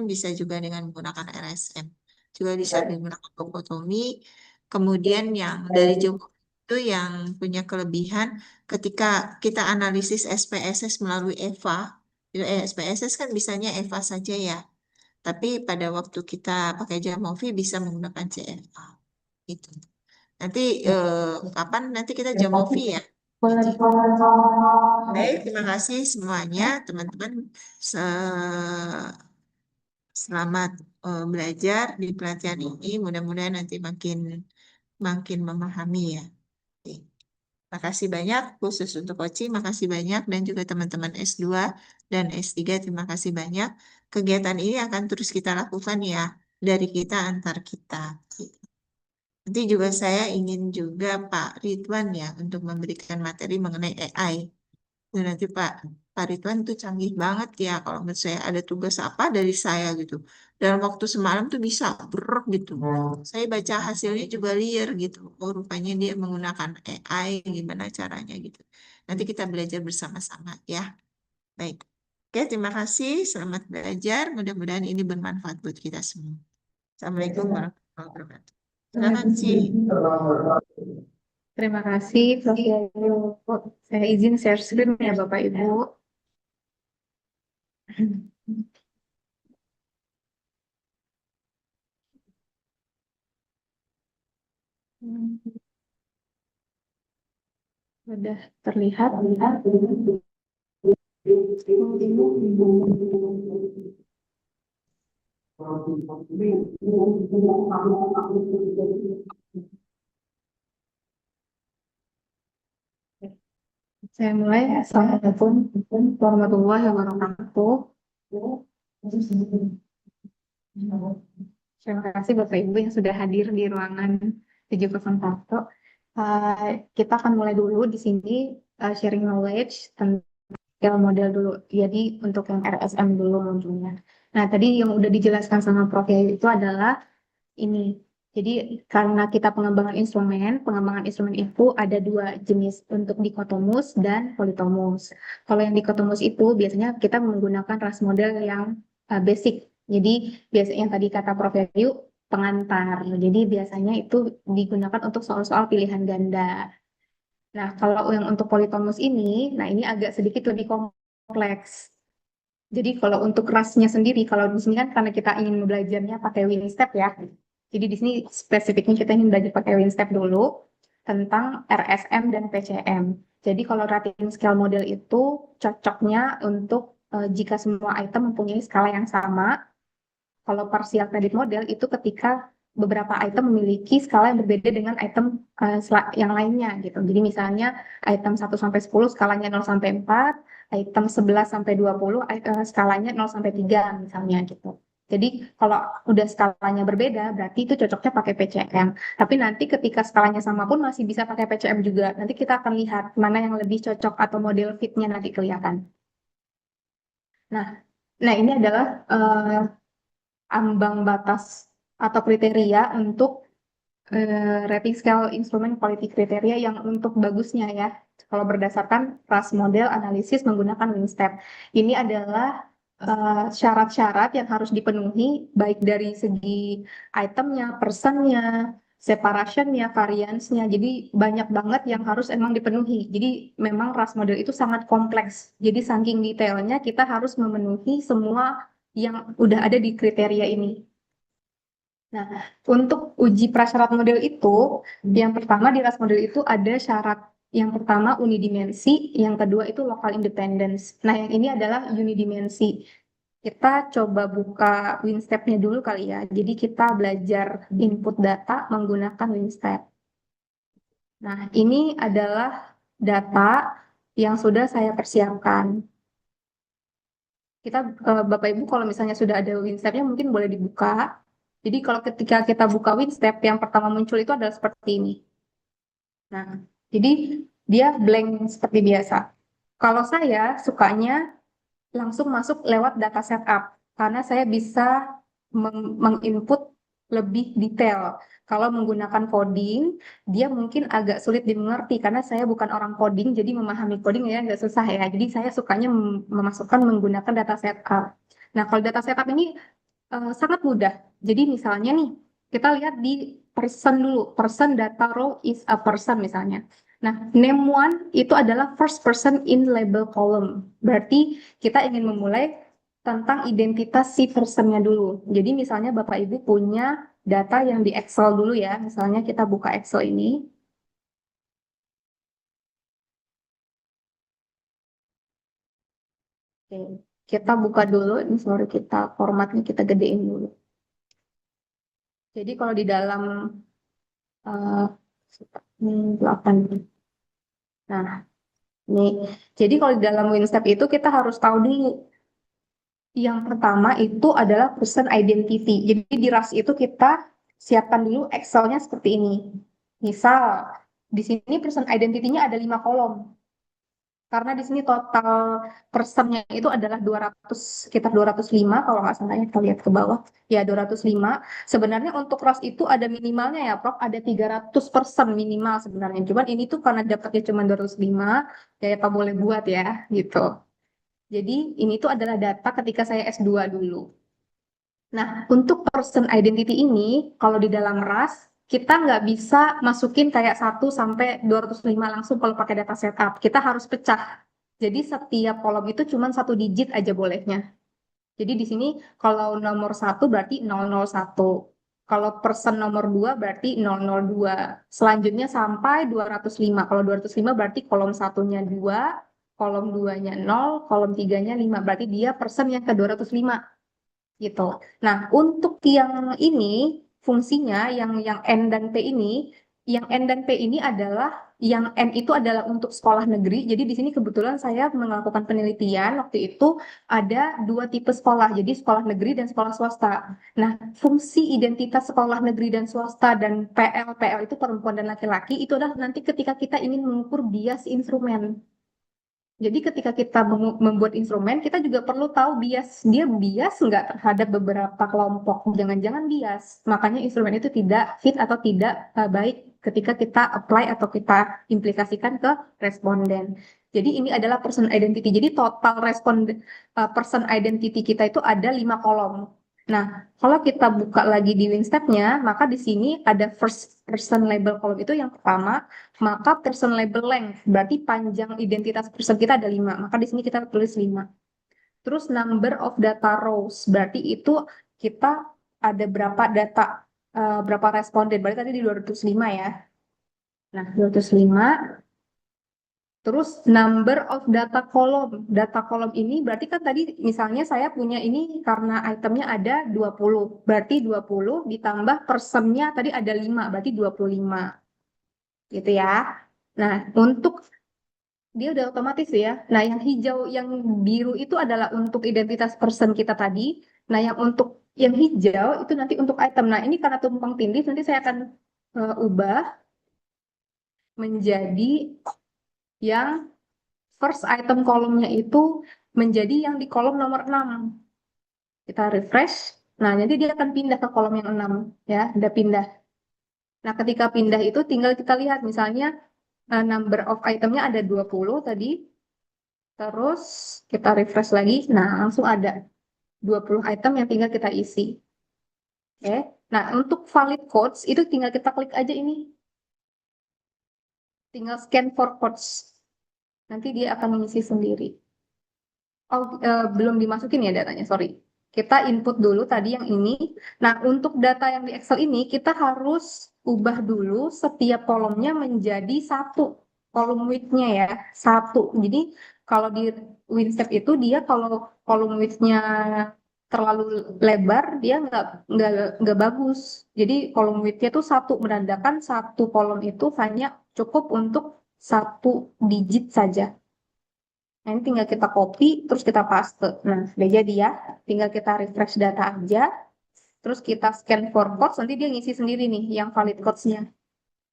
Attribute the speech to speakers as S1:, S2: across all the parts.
S1: bisa juga dengan menggunakan RSM. Juga bisa menggunakan Pocotomy. Kemudian yang dari Jokowi itu yang punya kelebihan ketika kita analisis SPSS melalui EVA, SPSS kan bisanya EVA saja ya. Tapi pada waktu kita pakai Jamovi bisa menggunakan CFA. Gitu. Nanti kapan nanti kita Jamovi ya. Gitu. Baik, terima kasih semuanya teman-teman. Selamat belajar di pelatihan ini. Mudah-mudahan nanti makin makin memahami ya. Oke. Makasih banyak khusus untuk Oci, makasih banyak dan juga teman-teman S2 dan S3 terima kasih banyak. Kegiatan ini akan terus kita lakukan ya dari kita antar kita. Nanti juga saya ingin juga Pak Ridwan ya untuk memberikan materi mengenai AI. Dan nanti Pak Ridwan tuh canggih banget ya kalau menurut saya ada tugas apa dari saya gitu. Dalam waktu semalam tuh bisa brok gitu. Saya baca hasilnya juga liar gitu. Oh rupanya dia menggunakan AI gimana caranya gitu. Nanti kita belajar bersama-sama ya. Baik. Oke, terima kasih. Selamat belajar. Mudah-mudahan ini bermanfaat buat kita semua. Assalamualaikum warahmatullahi wabarakatuh. Silakan, Ci.
S2: Terima kasih, Prof. Yayu. Saya izin share screen ya, Bapak Ibu. Sudah terlihat. Saya mulai. Assalamualaikum warahmatullahi wabarakatuh. Terima kasih Bapak Ibu yang sudah hadir di ruangan 701. Kita akan mulai dulu di sini sharing knowledge tentang model dulu. Jadi untuk yang RSM dulu munculnya. Nah, tadi yang udah dijelaskan sama Prof. Yayu itu adalah ini. Jadi karena kita pengembangan instrumen itu ada dua jenis untuk dikotomus dan politomus. Kalau yang dikotomus itu biasanya kita menggunakan ras model yang basic. Jadi biasanya yang tadi kata Prof. Yayu pengantar. Jadi biasanya itu digunakan untuk soal-soal pilihan ganda. Nah, kalau yang untuk politomus ini, nah ini agak sedikit lebih kompleks. Jadi kalau untuk rasnya sendiri, kalau di sini kan karena kita ingin belajarnya pakai Winstep ya. Jadi di sini spesifiknya kita ingin belajar pakai Winstep dulu tentang RSM dan PCM. Jadi kalau rating scale model itu cocoknya untuk jika semua item mempunyai skala yang sama. Kalau partial credit model itu ketika beberapa item memiliki skala yang berbeda dengan item yang lainnya gitu. Jadi misalnya item 1 sampai 10 skalanya 0 sampai 4, item 11 sampai 20 skalanya 0 sampai 3 misalnya gitu. Jadi kalau udah skalanya berbeda berarti itu cocoknya pakai PCM. Tapi nanti ketika skalanya sama pun masih bisa pakai PCM juga. Nanti kita akan lihat mana yang lebih cocok atau model fitnya nanti kelihatan. Nah, nah ini adalah ambang batas atau kriteria untuk rating scale instrumen quality kriteria yang untuk bagusnya ya. Kalau berdasarkan RAS model analisis menggunakan Winstep. Ini adalah syarat-syarat yang harus dipenuhi baik dari segi itemnya, personnya, separationnya, variansnya. Jadi banyak banget yang harus emang dipenuhi. Jadi memang RAS model itu sangat kompleks. Jadi saking detailnya kita harus memenuhi semua yang udah ada di kriteria ini. Nah, untuk uji prasyarat model itu, yang pertama di RAS model itu ada syarat yang pertama unidimensi, yang kedua itu local independence. Nah, yang ini adalah unidimensi. Kita coba buka Winstep-nya dulu kali ya. Jadi kita belajar input data menggunakan Winstep. Nah, ini adalah data yang sudah saya persiapkan. Kita Bapak Ibu kalau misalnya sudah ada Winstep-nya mungkin boleh dibuka. Jadi kalau ketika kita buka Winstep yang pertama muncul itu adalah seperti ini. Nah, jadi dia blank seperti biasa. Kalau saya sukanya langsung masuk lewat data setup karena saya bisa menginput lebih detail. Kalau menggunakan coding, dia mungkin agak sulit dimengerti karena saya bukan orang coding, jadi memahami coding ya agak susah ya. Jadi saya sukanya memasukkan menggunakan data setup. Nah, kalau data setup ini sangat mudah. Jadi misalnya nih, kita lihat di person dulu. Person data row is a person misalnya. Nah, name one itu adalah first person in label column. Berarti kita ingin memulai tentang identitas si personnya dulu. Jadi misalnya Bapak Ibu punya data yang di Excel dulu ya. Misalnya kita buka Excel ini. Oke, kita buka dulu. Ini sorry kita formatnya kita gedein dulu. Jadi kalau di dalam uh, 8. Nah, nih. Jadi kalau di dalam WinStep itu kita harus tahu dulu. Yang pertama itu adalah person identity. Jadi di RAS itu kita siapkan dulu Excel-nya seperti ini. Misal, di sini person identity-nya ada 5 kolom. Karena di sini total personnya itu adalah 200, sekitar 205 kalau nggak salah ya, kita lihat ke bawah. Ya, 205. Sebenarnya untuk RAS itu ada minimalnya ya, Prof. Ada 300 person minimal sebenarnya. Cuman ini tuh karena dapatnya cuma 205, ya Pak boleh buat ya, gitu. Jadi ini tuh adalah data ketika saya S2 dulu. Nah, untuk person identity ini, kalau di dalam RAS, kita nggak bisa masukin kayak 1 sampai 205 langsung kalau pakai data setup. Kita harus pecah. Jadi setiap kolom itu cuma 1 digit aja bolehnya. Jadi di sini kalau nomor 1 berarti 001. Kalau person nomor 2 berarti 002. Selanjutnya sampai 205. Kalau 205 berarti kolom satunya 2, kolom 2-nya 0, kolom 3-nya 5. Berarti dia person yang ke 205 gitu. Nah, untuk yang ini fungsinya yang N dan P ini, yang N dan P ini adalah yang N itu adalah untuk sekolah negeri. Jadi di sini kebetulan saya melakukan penelitian waktu itu ada 2 tipe sekolah. Jadi sekolah negeri dan sekolah swasta. Nah, fungsi identitas sekolah negeri dan swasta dan PL itu perempuan dan laki-laki itu adalah nanti ketika kita ingin mengukur bias instrumen. Jadi ketika kita membuat instrumen, kita juga perlu tahu dia bias nggak terhadap beberapa kelompok. Jangan-jangan bias. Makanya instrumen itu tidak fit atau tidak baik ketika kita apply atau kita implikasikan ke responden. Jadi ini adalah person identity. Jadi total person identity kita itu ada 5 kolom. Nah, kalau kita buka lagi di WinStep-nya, maka di sini ada first person label column itu yang pertama, maka person label length, berarti panjang identitas person kita ada 5. Maka di sini kita tulis 5. Terus number of data rows, berarti itu kita ada berapa data, berapa responden. Berarti tadi di 205 ya. Nah, 205. Terus number of data column. Data column ini berarti kan tadi misalnya saya punya ini karena itemnya ada 20. Berarti 20 ditambah personnya tadi ada 5. Berarti 25. Gitu ya. Nah, untuk dia udah otomatis ya. Nah, yang hijau, yang biru itu adalah untuk identitas person kita tadi. Nah, yang hijau itu nanti untuk item. Nah, ini karena tumpang tindih, nanti saya akan ubah menjadi yang first item kolomnya itu menjadi yang di kolom nomor 6. Kita refresh. Nah, jadi dia akan pindah ke kolom yang 6 ya, udah pindah. Nah, ketika pindah itu tinggal kita lihat misalnya number of itemnya ada 20 tadi. Terus kita refresh lagi. Nah, langsung ada 20 item yang tinggal kita isi. Oke. Nah, untuk valid codes itu tinggal kita klik aja ini. Tinggal scan for codes. Nanti dia akan mengisi sendiri. Oh, belum dimasukin ya datanya, sorry. Kita input dulu tadi yang ini. Nah, untuk data yang di Excel ini, kita harus ubah dulu setiap kolomnya menjadi 1. Kolom width-nya ya, 1. Jadi, kalau di WinStep itu, dia kalau kolom width-nya terlalu lebar, dia nggak bagus. Jadi, kolom width-nya tuh 1. Menandakan 1 kolom itu hanya cukup untuk 1 digit saja. Nah, ini tinggal kita copy, terus kita paste. Nah, udah jadi ya. Tinggal kita refresh data aja. Terus kita scan for codes, nanti dia ngisi sendiri nih yang valid codes-nya.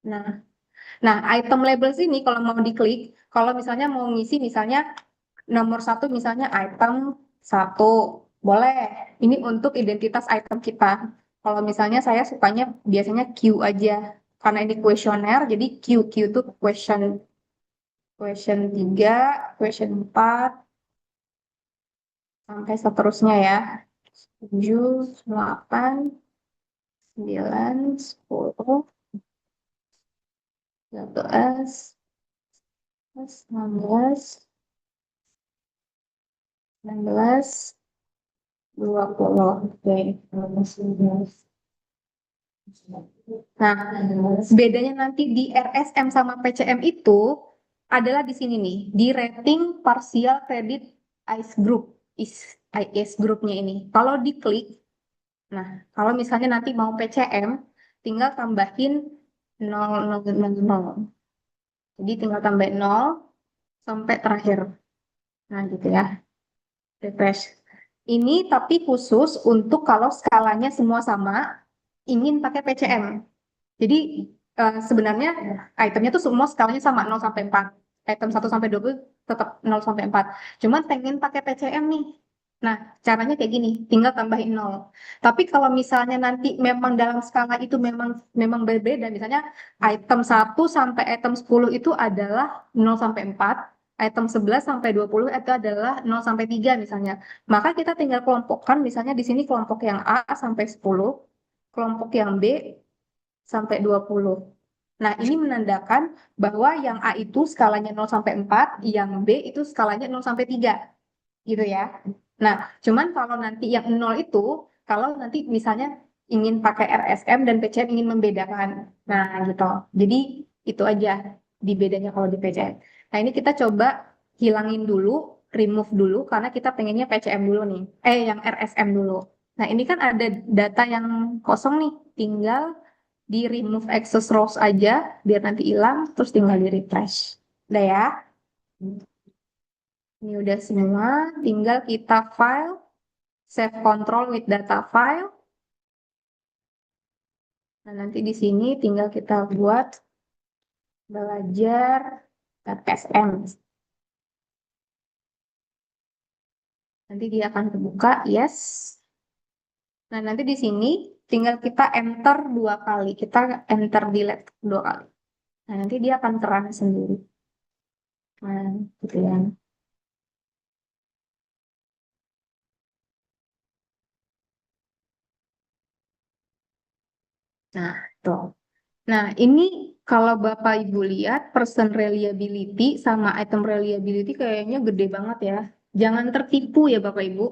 S2: Nah, item labels ini kalau mau diklik, kalau misalnya mau ngisi misalnya nomor 1 misalnya item 1, boleh. Ini untuk identitas item kita. Kalau misalnya saya sukanya biasanya Q aja. Karena ini kuesioner, jadi Q itu question. Question 3, question 4, sampai seterusnya ya. 7, 8, 9, 10, 11, 16, 19, 20. Oke. Nah, bedanya nanti di RSM sama PCM itu adalah di sini nih, di rating partial credit ICE group, ICE groupnya ini. Kalau diklik, nah kalau misalnya nanti mau PCM, tinggal tambahin 0, 0, 0, 0. Jadi tinggal tambahin 0 sampai terakhir. Nah gitu ya, refresh. Ini tapi khusus untuk kalau skalanya semua sama, ingin pakai PCM. Jadi sebenarnya itemnya tuh semua skalanya sama 0 sampai 4. Item 1 sampai 20 tetap 0 sampai 4. Cuman pengen pakai PCM nih. Nah, caranya kayak gini, tinggal tambahin 0. Tapi kalau misalnya nanti memang dalam skala itu memang memang berbeda, misalnya item 1 sampai item 10 itu adalah 0 sampai 4, item 11 sampai 20 itu adalah 0 sampai 3 misalnya. Maka kita tinggal kelompokkan, misalnya di sini kelompok yang A sampai 10, kelompok yang B sampai 20. Nah, ini menandakan bahwa yang A itu skalanya 0 sampai 4, yang B itu skalanya 0 sampai 3, gitu ya. Nah, cuman kalau nanti yang 0 itu, kalau nanti misalnya ingin pakai RSM dan PCM ingin membedakan. Nah, gitu. Jadi, itu aja di bedanya kalau di PCM. Nah, ini kita coba hilangin dulu, remove dulu, karena kita pengennya PCM dulu nih. Yang RSM dulu. Nah, ini kan ada data yang kosong nih. Tinggal di remove access rows aja biar nanti hilang terus tinggal di refresh udah ya, ini udah semua, tinggal kita file, save control with data file. Nah, nanti di sini tinggal kita buat belajar .sm, nanti dia akan terbuka, yes. Nah, nanti di sini tinggal kita enter 2 kali, kita enter delete 2 kali. Nah, nanti dia akan terang sendiri. Nah, gitu ya. Nah, tuh. Nah, ini kalau Bapak Ibu lihat person reliability sama item reliability kayaknya gede banget ya. Jangan tertipu ya Bapak Ibu.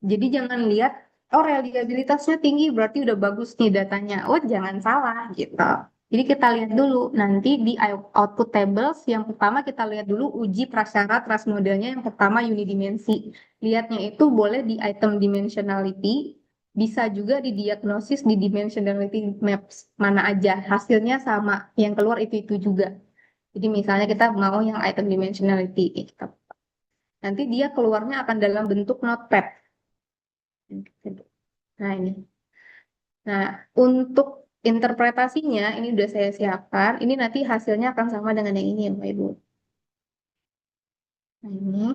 S2: Jadi jangan lihat, oh reliabilitasnya tinggi berarti udah bagus nih datanya. Oh jangan salah gitu. Jadi kita lihat dulu nanti di output tables yang pertama kita lihat dulu uji prasyarat ras modelnya yang pertama unidimensi. Lihatnya itu boleh di item dimensionality, bisa juga di diagnosis di dimensionality maps mana aja hasilnya sama yang keluar itu juga. Jadi misalnya kita mau yang item dimensionality gitu. Nanti dia keluarnya akan dalam bentuk notepad. Nah, ini. Nah, untuk interpretasinya ini udah saya siapkan. Ini nanti hasilnya akan sama dengan yang ini ya, Bapak Ibu. Nah, ini.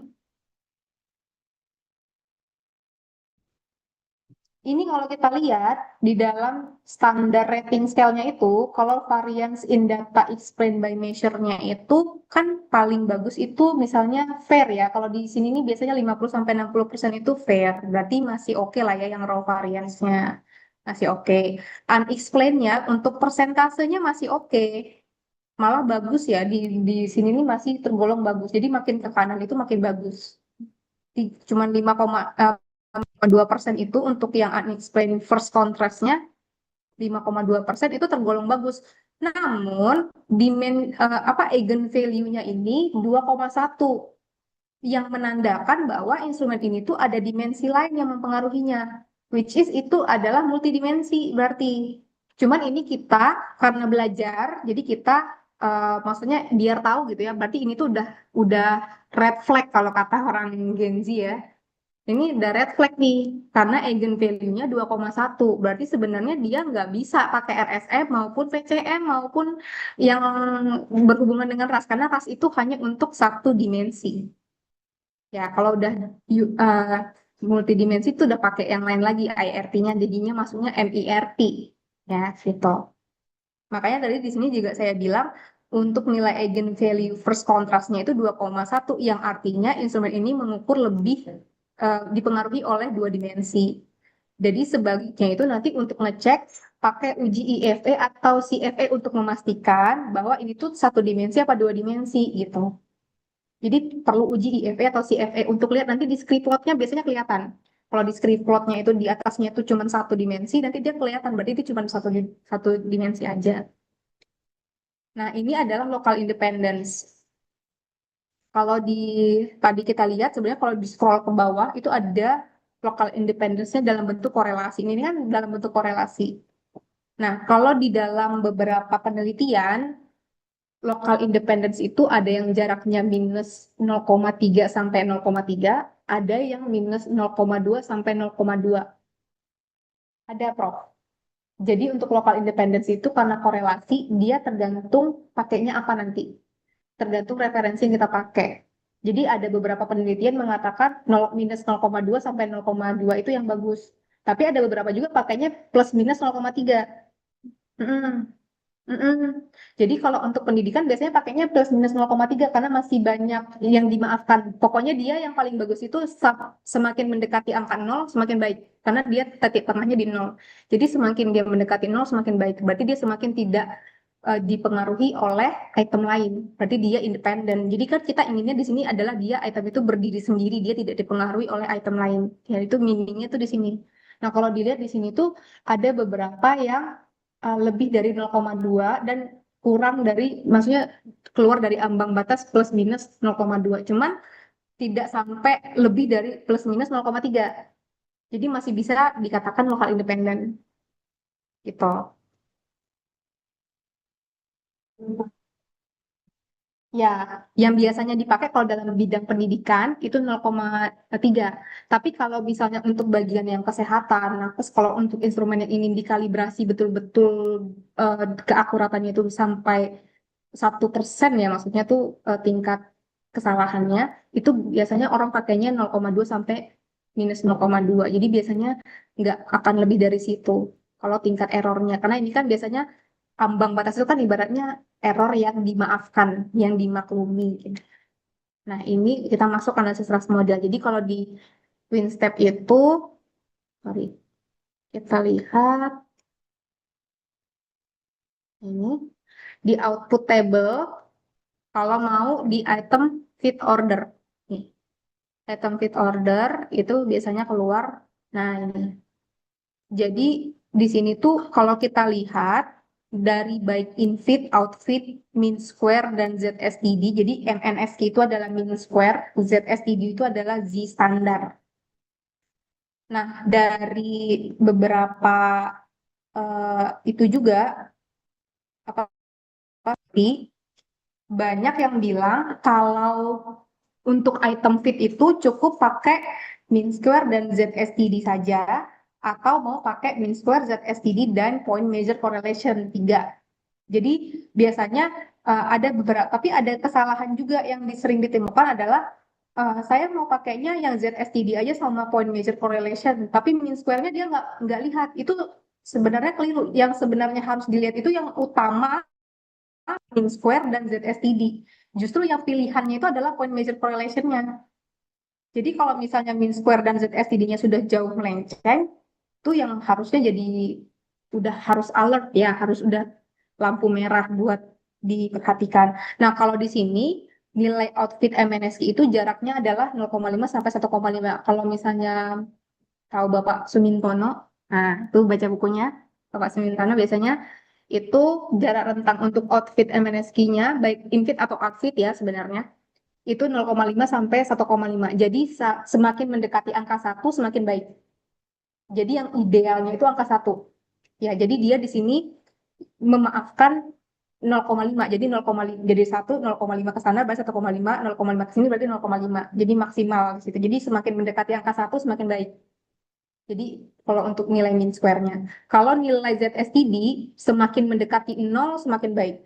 S2: Ini kalau kita lihat di dalam standar rating scale-nya itu, kalau variance in data explained by measure-nya itu kan paling bagus itu misalnya fair ya. Kalau di sini ini biasanya 50-60% itu fair. Berarti masih oke lah ya yang raw variance-nya. Masih oke. Unexplained-nya untuk persentasenya masih oke. Malah bagus ya di sini ini masih tergolong bagus. Jadi makin ke kanan itu makin bagus. Cuman 5,2% itu untuk yang unexplained first contrast-nya 5,2% itu tergolong bagus. Namun eigen value-nya ini 2,1 yang menandakan bahwa instrumen ini tuh ada dimensi lain yang mempengaruhinya, which is itu adalah multidimensi berarti. Cuman ini kita karena belajar, jadi kita maksudnya biar tahu gitu ya, berarti ini tuh udah red flag kalau kata orang Gen Z ya. Ini udah red flag nih, karena eigen value-nya 2,1. Berarti sebenarnya dia nggak bisa pakai RSM maupun PCM maupun yang berhubungan dengan ras, karena ras itu hanya untuk satu dimensi. Ya, kalau udah multidimensi itu udah pakai yang lain lagi, IRT-nya jadinya masuknya MIRT. Ya, gitu. Makanya tadi di sini juga saya bilang untuk nilai eigen value first contrast-nya itu 2,1 yang artinya instrumen ini mengukur lebih dipengaruhi oleh dua dimensi. Jadi sebaliknya itu nanti untuk ngecek pakai uji IFE atau CFE untuk memastikan bahwa ini tuh satu dimensi apa dua dimensi gitu. Jadi perlu uji IFE atau CFE untuk lihat nanti di script plotnya biasanya kelihatan. Kalau di script plotnya itu di atasnya itu cuma satu dimensi, nanti dia kelihatan berarti itu cuma satu dimensi aja. Nah, ini adalah local independence. Kalau di tadi kita lihat sebenarnya kalau di scroll ke bawah itu ada local independence-nya dalam bentuk korelasi. Ini kan dalam bentuk korelasi. Nah, kalau di dalam beberapa penelitian local independence itu ada yang jaraknya minus 0,3 sampai 0,3, ada yang minus 0,2 sampai 0,2. Ada, Prof. Jadi untuk local independence itu karena korelasi, dia tergantung pakainya apa nanti. Tergantung referensi yang kita pakai. Jadi ada beberapa penelitian mengatakan minus 0,2 sampai 0,2 itu yang bagus. Tapi ada beberapa juga pakainya plus minus 0,3. Mm-mm. Mm-mm. Jadi kalau untuk pendidikan biasanya pakainya plus minus 0,3 karena masih banyak yang dimaafkan. Pokoknya dia yang paling bagus itu semakin mendekati angka 0 semakin baik. Karena dia titik tengahnya di 0. Jadi semakin dia mendekati 0 semakin baik. Berarti dia semakin tidak dipengaruhi oleh item lain. Berarti dia independen. Jadi kan kita inginnya di sini adalah dia item itu berdiri sendiri, dia tidak dipengaruhi oleh item lain. Ya itu meaningnya tuh di sini. Nah, kalau dilihat di sini tuh ada beberapa yang lebih dari 0,2 dan kurang dari, maksudnya keluar dari ambang batas plus minus 0,2. Cuman tidak sampai lebih dari plus minus 0,3. Jadi masih bisa dikatakan lokal independen gitu. Ya, yang biasanya dipakai kalau dalam bidang pendidikan itu 0,3. Tapi kalau misalnya untuk bagian yang kesehatan, nah, terus kalau untuk instrumen yang ingin dikalibrasi betul-betul keakuratannya itu sampai 1% ya, maksudnya tuh tingkat kesalahannya, itu biasanya orang pakainya 0,2 sampai minus 0,2. Jadi biasanya nggak akan lebih dari situ kalau tingkat errornya. Karena ini kan biasanya ambang batas itu kan ibaratnya error yang dimaafkan, yang dimaklumi, gitu. Nah, ini kita masuk analisis ras model. Jadi kalau di WinStep itu, sorry, kita lihat ini di output table, kalau mau di item fit order. Nih, item fit order itu biasanya keluar. Nah, ini. Jadi di sini tuh kalau kita lihat dari baik infit, outfit, mean square, dan ZSTD. Jadi MNSQ itu adalah mean square, ZSTD itu adalah Z standar. Nah, dari beberapa itu juga apa sih banyak yang bilang kalau untuk item fit itu cukup pakai mean square dan ZSTD saja atau mau pakai mean square, ZSTD, dan point measure correlation 3. Jadi biasanya ada beberapa, tapi ada kesalahan juga yang sering ditemukan adalah saya mau pakainya yang ZSTD aja sama point measure correlation, tapi mean square-nya dia nggak lihat. Itu sebenarnya keliru. Yang sebenarnya harus dilihat itu yang utama mean square dan ZSTD. Justru yang pilihannya itu adalah point measure correlation-nya. Jadi kalau misalnya mean square dan ZSTD-nya sudah jauh melenceng, itu yang harusnya jadi udah harus alert ya, harus udah lampu merah buat diperhatikan. Nah, kalau di sini nilai outfit MNSI itu jaraknya adalah 0,5 sampai 1,5. Kalau misalnya tahu Bapak Sumintono, nah itu baca bukunya Bapak Sumintono biasanya itu jarak rentang untuk outfit MNSQ-nya baik infit atau outfit ya sebenarnya itu 0,5 sampai 1,5. Jadi semakin mendekati angka 1 semakin baik. Jadi yang idealnya itu angka 1. Ya, jadi dia di sini memaafkan 0,5. Jadi 0,5 jadi 1 0,5 ke sana berarti 1,5, 0,5 ke sini berarti 0,5. Jadi maksimal di situ. Jadi semakin mendekati angka 1 semakin baik. Jadi kalau untuk nilai mean square-nya. Kalau nilai ZSTD semakin mendekati 0 semakin baik.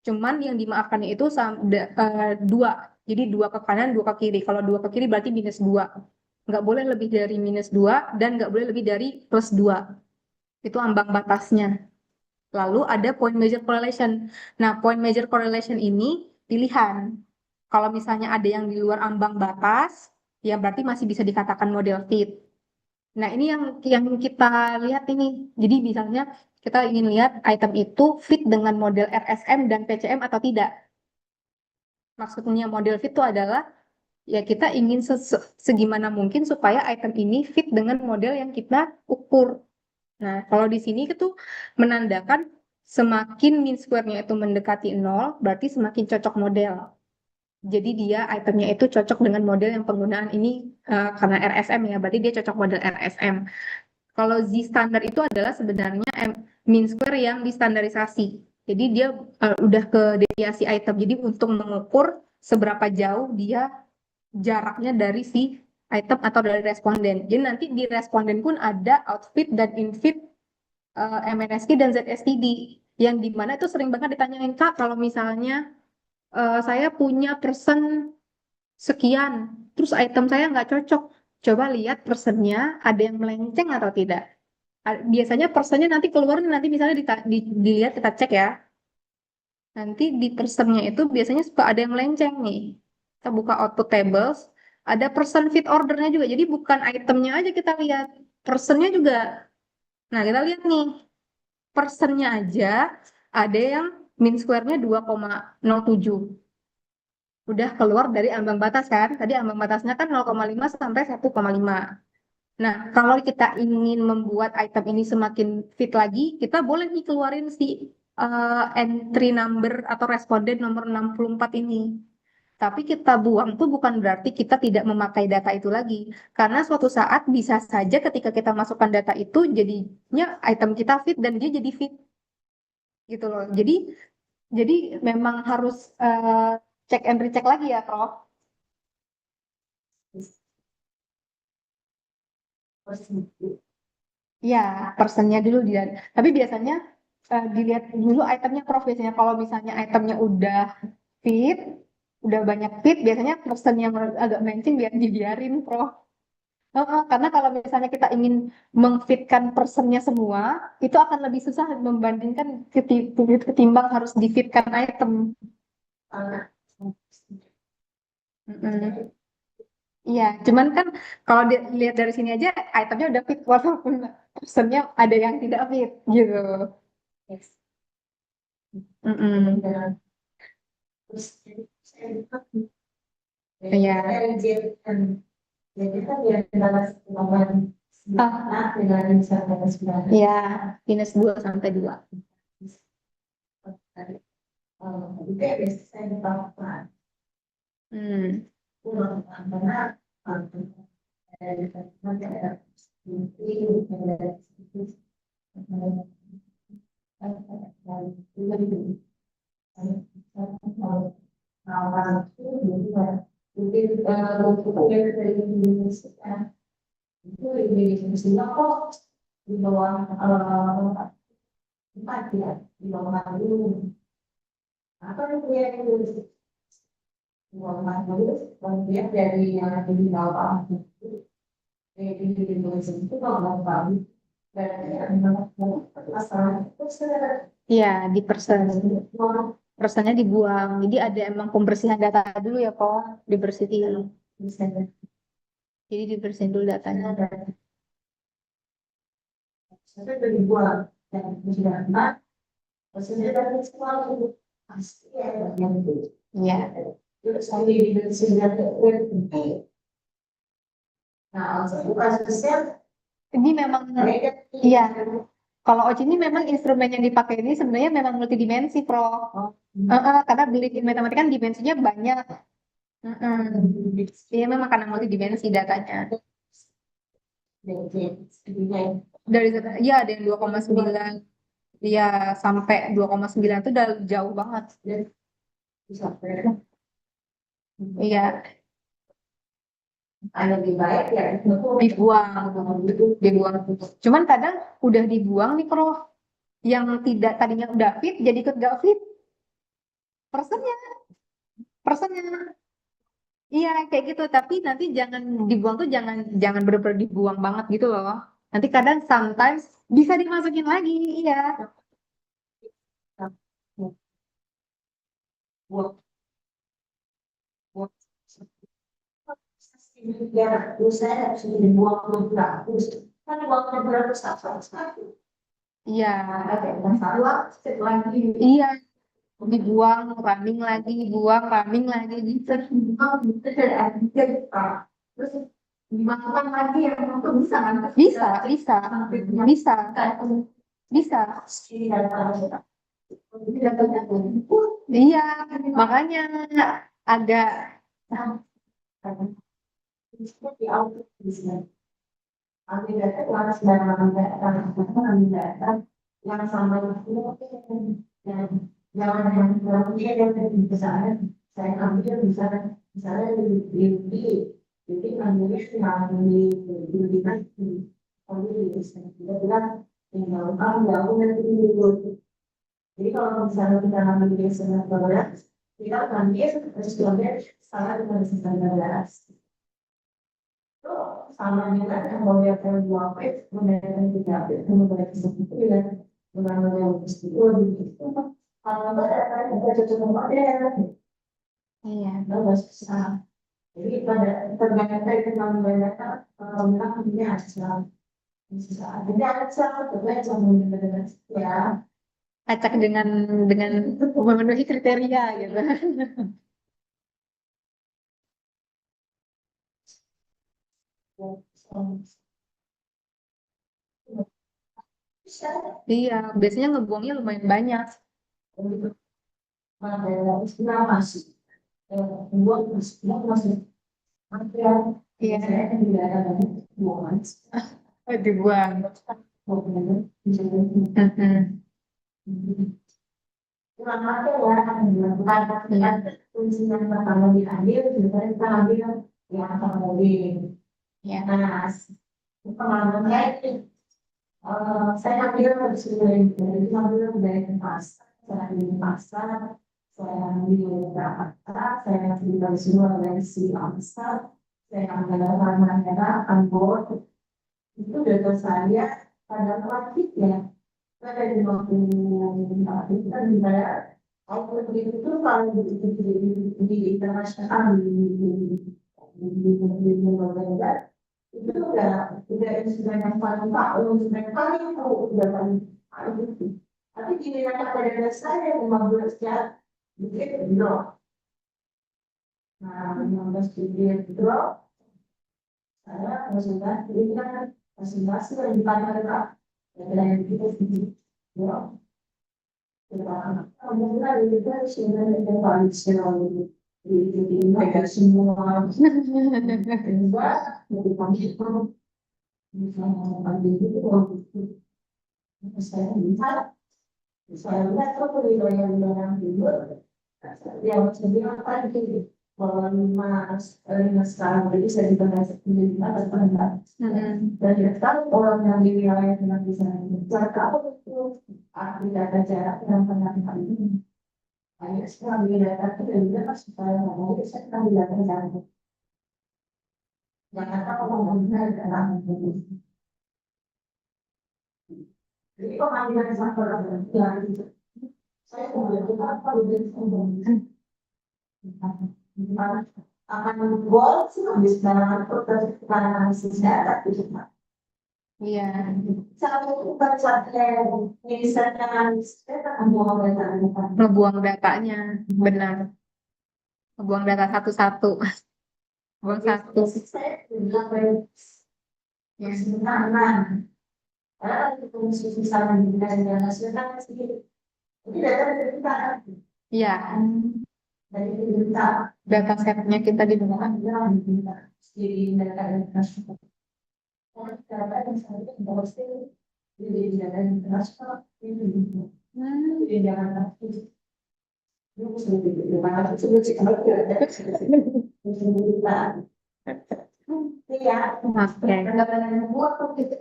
S2: Cuman yang dimaafkannya itu dua. Jadi dua ke kanan, dua ke kiri. Kalau dua ke kiri berarti minus 2. Nggak boleh lebih dari minus 2 dan nggak boleh lebih dari plus 2. Itu ambang batasnya. Lalu ada point measure correlation. Nah, point measure correlation ini pilihan. Kalau misalnya ada yang di luar ambang batas, ya berarti masih bisa dikatakan model fit. Nah, ini yang kita lihat ini. Jadi misalnya kita ingin lihat item itu fit dengan model RSM dan PCM atau tidak. Maksudnya model fit itu adalah ya kita ingin segimana mungkin supaya item ini fit dengan model yang kita ukur. Nah, kalau di sini itu menandakan semakin mean square-nya itu mendekati 0, berarti semakin cocok model. Jadi dia itemnya itu cocok dengan model yang penggunaan ini karena RSM ya, berarti dia cocok model RSM. Kalau Z standar itu adalah sebenarnya mean square yang distandarisasi. Jadi dia udah ke deviasi item. Jadi untuk mengukur seberapa jauh dia jaraknya dari si item atau dari responden. Jadi nanti di responden pun ada outfit dan infit MNSQ dan ZSTD. Yang dimana itu sering banget ditanyain, Kak, kalau misalnya saya punya person sekian, terus item saya nggak cocok. Coba lihat personnya ada yang melenceng atau tidak. Biasanya personnya nanti keluar nanti misalnya dilihat kita cek ya. Nanti di personnya itu biasanya suka ada yang melenceng nih. Kita buka output tables, ada person fit ordernya juga. Jadi bukan itemnya aja kita lihat, personnya juga. Nah, kita lihat nih, personnya aja ada yang mean square-nya 2,07. Udah keluar dari ambang batas kan? Tadi ambang batasnya kan 0,5 sampai 1,5. Nah, kalau kita ingin membuat item ini semakin fit lagi, kita boleh nih keluarin si entry number atau responden nomor 64 ini. Tapi kita buang tuh bukan berarti kita tidak memakai data itu lagi. Karena suatu saat bisa saja ketika kita masukkan data itu jadinya item kita fit dan dia jadi fit gitu loh. Jadi memang harus cek and recheck lagi ya, Prof. Ya, personnya dulu dilihat. Tapi biasanya dilihat dulu itemnya Prof. Biasanya kalau misalnya itemnya udah fit, udah banyak fit, biasanya person yang agak melenceng biar dibiarin Prof. Karena kalau misalnya kita ingin mengfitkan personnya semua, itu akan lebih susah membandingkan ketimbang harus difitkan item. Mm-mm. Iya, cuman kan kalau dilihat dari sini aja itemnya udah fit walaupun personnya ada yang tidak fit gitu. Mm-mm. Iya. Ah, iya, -2 sampai 2. Hmm. Iya, di person. Personnya dibuang. Jadi ada emang pembersihan data dulu ya, Kok. Dibersihin. Jadi dibersihin dulu datanya. Iya. Ini memang, iya. Kalau OC ini memang instrumen yang dipakai ini sebenarnya memang multidimensi, Prof. Karena beli matematika kan dimensinya banyak. Iya memang karena multidimensi datanya. Dari ya ada yang 2,9, ya sampai 2,9 itu udah jauh banget. Iya, lebih baik ya dibuang, dibuang. Cuman kadang udah dibuang nih, Prof. Yang tidak tadinya udah fit jadi ikut gak fit. Personnya, personnya. Iya, kayak gitu. Tapi nanti jangan dibuang tuh jangan jangan bener-bener dibuang banget gitu loh. Nanti kadang sometimes bisa dimasukin lagi, iya.
S3: Ya, terus saya harus dibuang ke beratus. Kan buang ke beratus apa?
S2: Iya,
S3: Ada masalah setelah
S2: iya, dibuang, running lagi, buang, running lagi gitu.
S3: dibuang itu ada kita. Terus dimakan lagi yang itu bisa kan?
S2: Bisa, bisa, bisa, bisa. Iya, makanya agak
S3: Di auto bisa. Ambil data yang sembarangan data, ambil data yang sama itu dan jangan yang dia dari misalnya saya ambil misalnya jadi ambilnya yang di kalau bisa kita bilang tinggal kamu jauh nanti dulu. Jadi kalau misalnya kita ambil di sana kita ambil harus diambil salah dengan sebenarnya sama juga yang mau lihat yang dua page menggunakan tiga page menggunakan seperti itu ya menggunakan itu begitu kalau nggak ada kita cocok model
S2: iya.
S3: nggak susah jadi pada tergantung dari menggunakan kalau bilang ini aja bisa jadi aja coba sama menggunakan ya
S2: Acak dengan memenuhi kriteria gitu.
S3: bisa
S2: Iya, biasanya ngebuangnya lumayan banyak.
S3: untuk istilah masih buat masih material
S2: Iya,
S3: saya kan tidak ada buangan
S2: dibuang. Mhm.
S3: kurang ada ya bukan fungsi yang pertama diambil sebenarnya kita ambil yang sama mobil
S2: Ya.
S3: nah pengalaman saya ini saya ambil dari ambil dari pasar saya ambil pasar saya ambil Jakarta saya ambil dari Sulawesi Amsar saya ambil Halmahera Ambon itu data saya pada plastik ya pada 50 itu kan dibayar output itu kalau di internasional di November itu udah instrumen yang paling tahu instrumen paling tahu udah paling tahu itu tapi di daerah pada saya 15 jam begitu drop nah 15 jam drop saya konsultasi ini kan konsultasi yang dipakai Pak yang kita drop alhamdulillah itu kan sebenarnya yang paling sering di mereka semua enggak lebih panjang misalnya pagi itu saya lihat kok yang dulu yang sebenarnya pagi bahwa lima sekarang jadi saya dibahas menjadi apa dan ya tahu orang yang di wilayah yang bisa jarak apa itu tidak ada jarak yang pernah ini akhirnya saya ambil data itu dan juga pas supaya ngomong saya ambil data jarak Jakarta kalau benar dalam jadi pengambilan sampel yang saya kemudian kita apa udah akan gol sih habis dalam proses analisis data itu
S2: Iya.
S3: satu bukan satu yang misalnya analisis data membuang data
S2: Ngebuang datanya, benar. Ngebuang data satu-satu. Buang satu.
S3: saya bilang
S2: Ya.
S3: sebenarnya karena itu misalnya di dalam hasilnya kan sedikit jadi data dari kita
S2: Iya,
S3: dari kita
S2: data setnya kita dibuang.
S3: jadi data internasional data yang saya pasti jadi data internasional itu jadi jangan takut itu sedikit mana sedikit iya
S2: Oke.
S3: data yang buat itu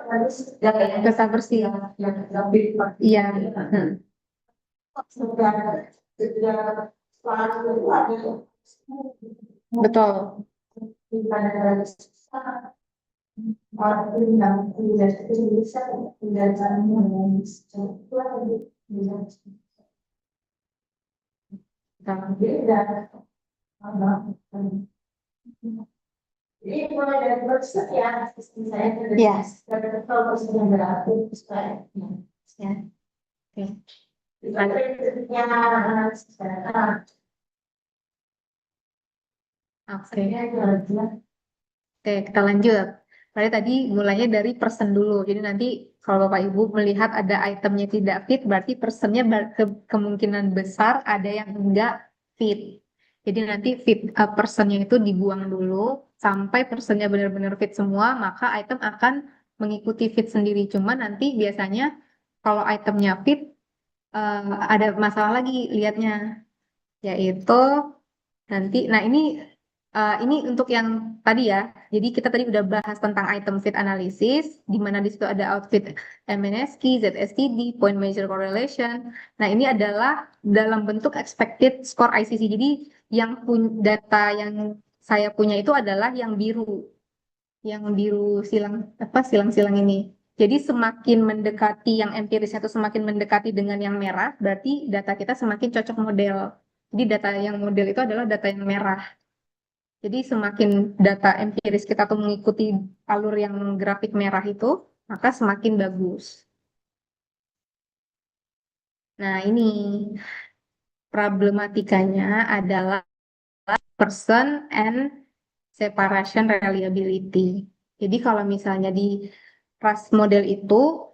S3: harus
S2: Data bersih.
S3: yang lebih
S2: Iya.
S3: sudah sudah selalu ada
S2: Betul.
S3: kita ada orang yang tidak bisa tidak jalan dengan beda Jadi mulai dari website ya, sistem saya itu dari
S2: Yes.
S3: kalau personnya berarti supaya
S2: Ya. Oke.
S3: itu prinsipnya analisis data.
S2: Oke.
S3: Saya juga
S2: Oke, kita lanjut. Berarti tadi mulainya dari person dulu. Jadi nanti kalau Bapak Ibu melihat ada itemnya tidak fit, berarti personnya kemungkinan besar ada yang enggak fit. Jadi nanti fit personnya itu dibuang dulu sampai personnya benar-benar fit semua, maka item akan mengikuti fit sendiri. Cuma nanti biasanya kalau itemnya fit ada masalah lagi lihatnya, yaitu nanti. Nah ini untuk yang tadi ya. Jadi kita tadi udah bahas tentang item fit analysis, di mana di situ ada outfit MNSQ, ZSTD, point measure correlation. Nah ini adalah dalam bentuk expected score ICC. Jadi yang data yang saya punya itu adalah yang biru silang-silang ini. Jadi semakin mendekati yang empirisnya itu semakin mendekati dengan yang merah, berarti data kita semakin cocok model. Jadi data yang model itu adalah data yang merah. Jadi semakin data empiris kita tuh mengikuti alur yang grafik merah itu, maka semakin bagus. Nah, ini problematikanya adalah person and separation reliability. Jadi kalau misalnya di RAS model itu,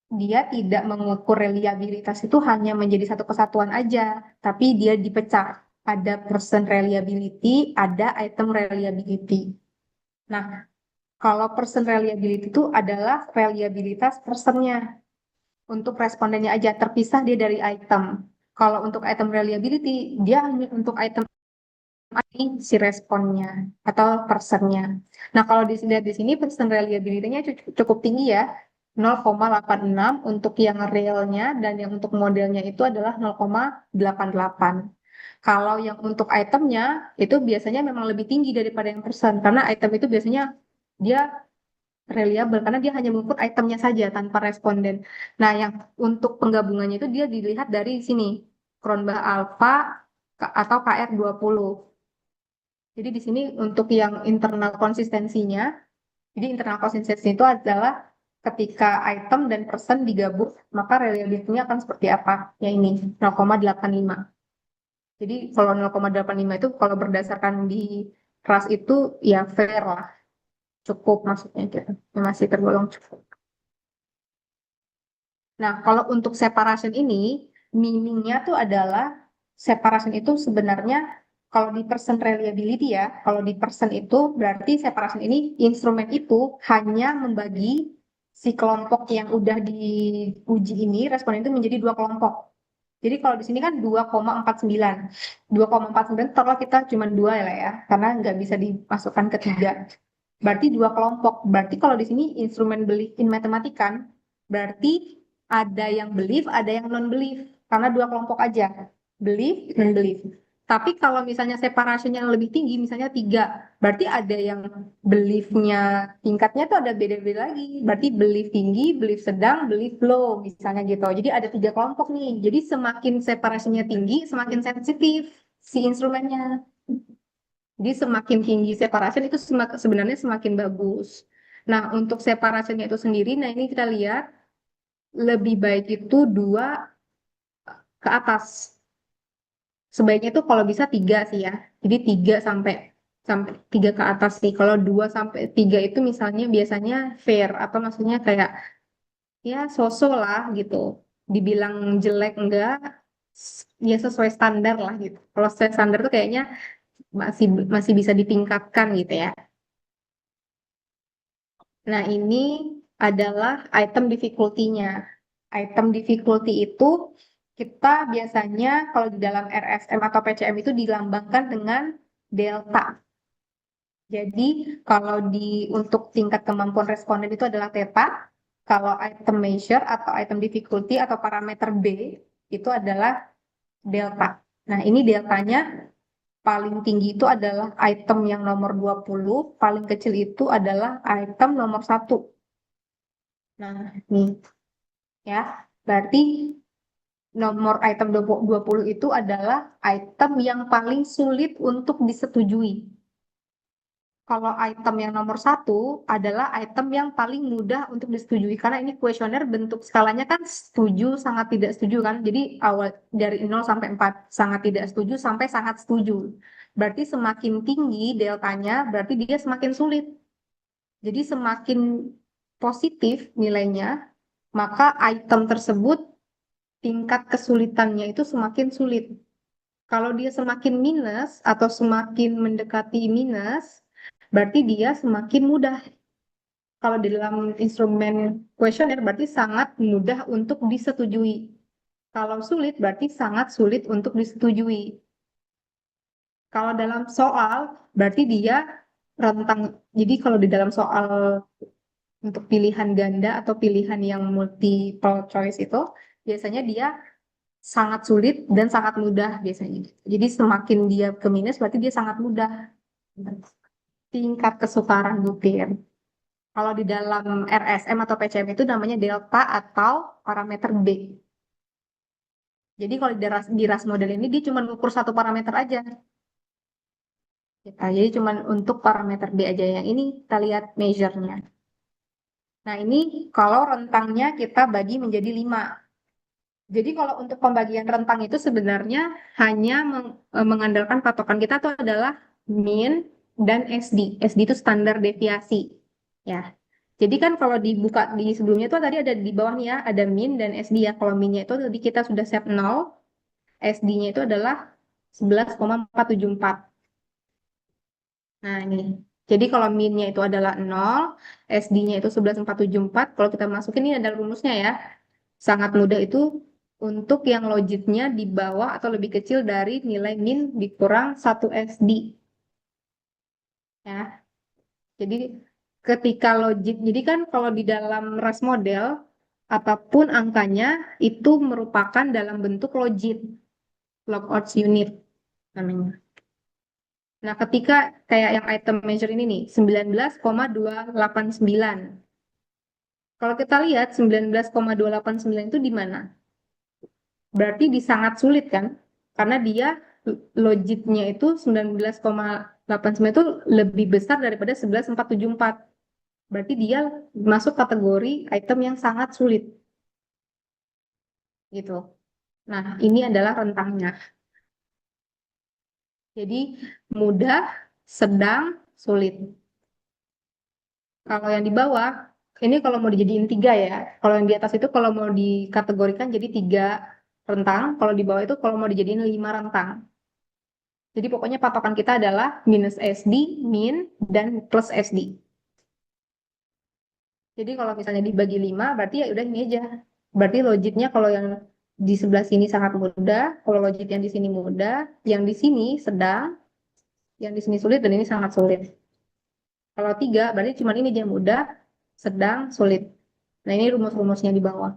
S2: dia tidak mengukur reliabilitas itu hanya menjadi satu kesatuan aja, tapi dia dipecah. Ada person reliability, ada item reliability. Nah, kalau person reliability itu adalah reliabilitas personnya. Untuk respondennya aja, terpisah dia dari item. Kalau untuk item reliability, dia hanya untuk item ini si responnya atau personnya. Nah, kalau dilihat di sini person reliability-nya cukup tinggi ya. 0,86 untuk yang realnya dan yang untuk modelnya itu adalah 0,88. Kalau yang untuk itemnya itu biasanya memang lebih tinggi daripada yang person karena item itu biasanya dia reliable karena dia hanya mengukur itemnya saja tanpa responden. Nah, yang untuk penggabungannya itu dia dilihat dari sini, Cronbach alpha atau KR20. Jadi di sini untuk yang internal konsistensinya, jadi internal konsistensi itu adalah ketika item dan person digabung, maka reliability-nya akan seperti apa? Ya ini, 0,85. Jadi kalau 0,85 itu kalau berdasarkan di RAS itu ya fair lah, cukup maksudnya gitu. Ya, masih tergolong cukup. Nah, kalau untuk separation ini, meaningnya tuh adalah separation itu sebenarnya kalau di person reliability ya, kalau di person itu berarti separation ini instrumen itu hanya membagi si kelompok yang udah diuji ini responden itu menjadi dua kelompok. Jadi kalau di sini kan 2,49. 2,49 taruhlah kita cuma dua ya lah ya, karena nggak bisa dimasukkan ke tiga. Berarti dua kelompok. Berarti kalau di sini instrumen belief in matematikan, berarti ada yang belief, ada yang non-belief. Karena dua kelompok aja. Belief, non-belief. Tapi kalau misalnya separation yang lebih tinggi, misalnya tiga, berarti ada yang beliefnya tingkatnya tuh ada beda-beda lagi. Berarti belief tinggi, belief sedang, belief low, misalnya gitu. Jadi ada tiga kelompok nih. Jadi semakin separationnya tinggi, semakin sensitif si instrumennya. Jadi semakin tinggi separation itu sebenarnya semakin bagus. Nah, untuk separationnya itu sendiri, nah ini kita lihat lebih baik itu dua ke atas. Sebaiknya itu kalau bisa tiga sih ya. Jadi tiga sampai sampai tiga ke atas sih. Kalau dua sampai tiga itu misalnya biasanya fair atau maksudnya kayak ya sosok lah gitu. Dibilang jelek enggak, ya sesuai standar lah gitu. Kalau sesuai standar tuh kayaknya masih masih bisa ditingkatkan gitu ya. Nah, ini adalah item difficulty-nya. Item difficulty itu kita biasanya kalau di dalam RSM atau PCM itu dilambangkan dengan delta. Jadi kalau untuk tingkat kemampuan responden itu adalah theta, kalau item measure atau item difficulty atau parameter B itu adalah delta. Nah, ini deltanya paling tinggi itu adalah item yang nomor 20, paling kecil itu adalah item nomor 1. Nah, nih ya. Berarti nomor item 20 itu adalah item yang paling sulit untuk disetujui. kalau item yang nomor 1 adalah item yang paling mudah untuk disetujui karena ini kuesioner bentuk skalanya kan setuju, sangat tidak setuju kan. Jadi awal dari 0 sampai 4 sangat tidak setuju sampai sangat setuju. Berarti semakin tinggi deltanya berarti dia semakin sulit. Jadi semakin positif nilainya, maka item tersebut tingkat kesulitannya itu semakin sulit. Kalau dia semakin minus atau semakin mendekati minus, berarti dia semakin mudah. Kalau di dalam instrumen kuesioner berarti sangat mudah untuk disetujui. Kalau sulit berarti sangat sulit untuk disetujui. Kalau dalam soal berarti dia rentang. Jadi kalau di dalam soal untuk pilihan ganda atau pilihan yang multiple choice itu biasanya dia sangat sulit dan sangat mudah biasanya. Jadi semakin dia ke minus berarti dia sangat mudah. Tingkat kesukaran butir. Kalau di dalam RSM atau PCM itu namanya delta atau parameter B. Jadi kalau di RAS model ini dia cuma ukur satu parameter aja. Ya, jadi cuma untuk parameter B aja. Yang ini kita lihat measure-nya. Nah ini kalau rentangnya kita bagi menjadi 5. Jadi kalau untuk pembagian rentang itu sebenarnya hanya mengandalkan patokan kita itu adalah min dan SD. SD itu standar deviasi. Ya. Jadi kan kalau dibuka di sebelumnya itu tadi ada di bawahnya ya, ada min dan SD ya. Kalau minnya itu tadi kita sudah set 0, SD-nya itu adalah 11,474. Nah ini. Jadi kalau minnya itu adalah 0, SD-nya itu 11,474. Kalau kita masukin ini adalah rumusnya ya. Sangat mudah itu untuk yang logitnya di bawah atau lebih kecil dari nilai min dikurang 1 SD. Ya. Jadi ketika logit, jadi kan kalau di dalam RAS model, apapun angkanya itu merupakan dalam bentuk logit, logouts unit namanya. Nah, ketika kayak yang item measure ini nih, 19,289. Kalau kita lihat 19,289 itu di mana? Berarti di sangat sulit kan? Karena dia logitnya itu 19,89 itu lebih besar daripada 11,474. Berarti dia masuk kategori item yang sangat sulit. Gitu. Nah, ini adalah rentangnya. Jadi mudah, sedang, sulit. Kalau yang di bawah, ini kalau mau dijadiin 3 ya. Kalau yang di atas itu kalau mau dikategorikan jadi 3 rentang. Kalau di bawah itu kalau mau dijadiin 5 rentang. Jadi pokoknya patokan kita adalah minus SD, min, dan plus SD. Jadi kalau misalnya dibagi 5, berarti ya udah ini aja. Berarti logiknya kalau yang di sebelah sini sangat mudah, kalau logik yang di sini mudah, yang di sini sedang, yang di sini sulit, dan ini sangat sulit. Kalau 3, berarti cuma ini aja mudah, sedang, sulit. Nah ini rumus-rumusnya di bawah.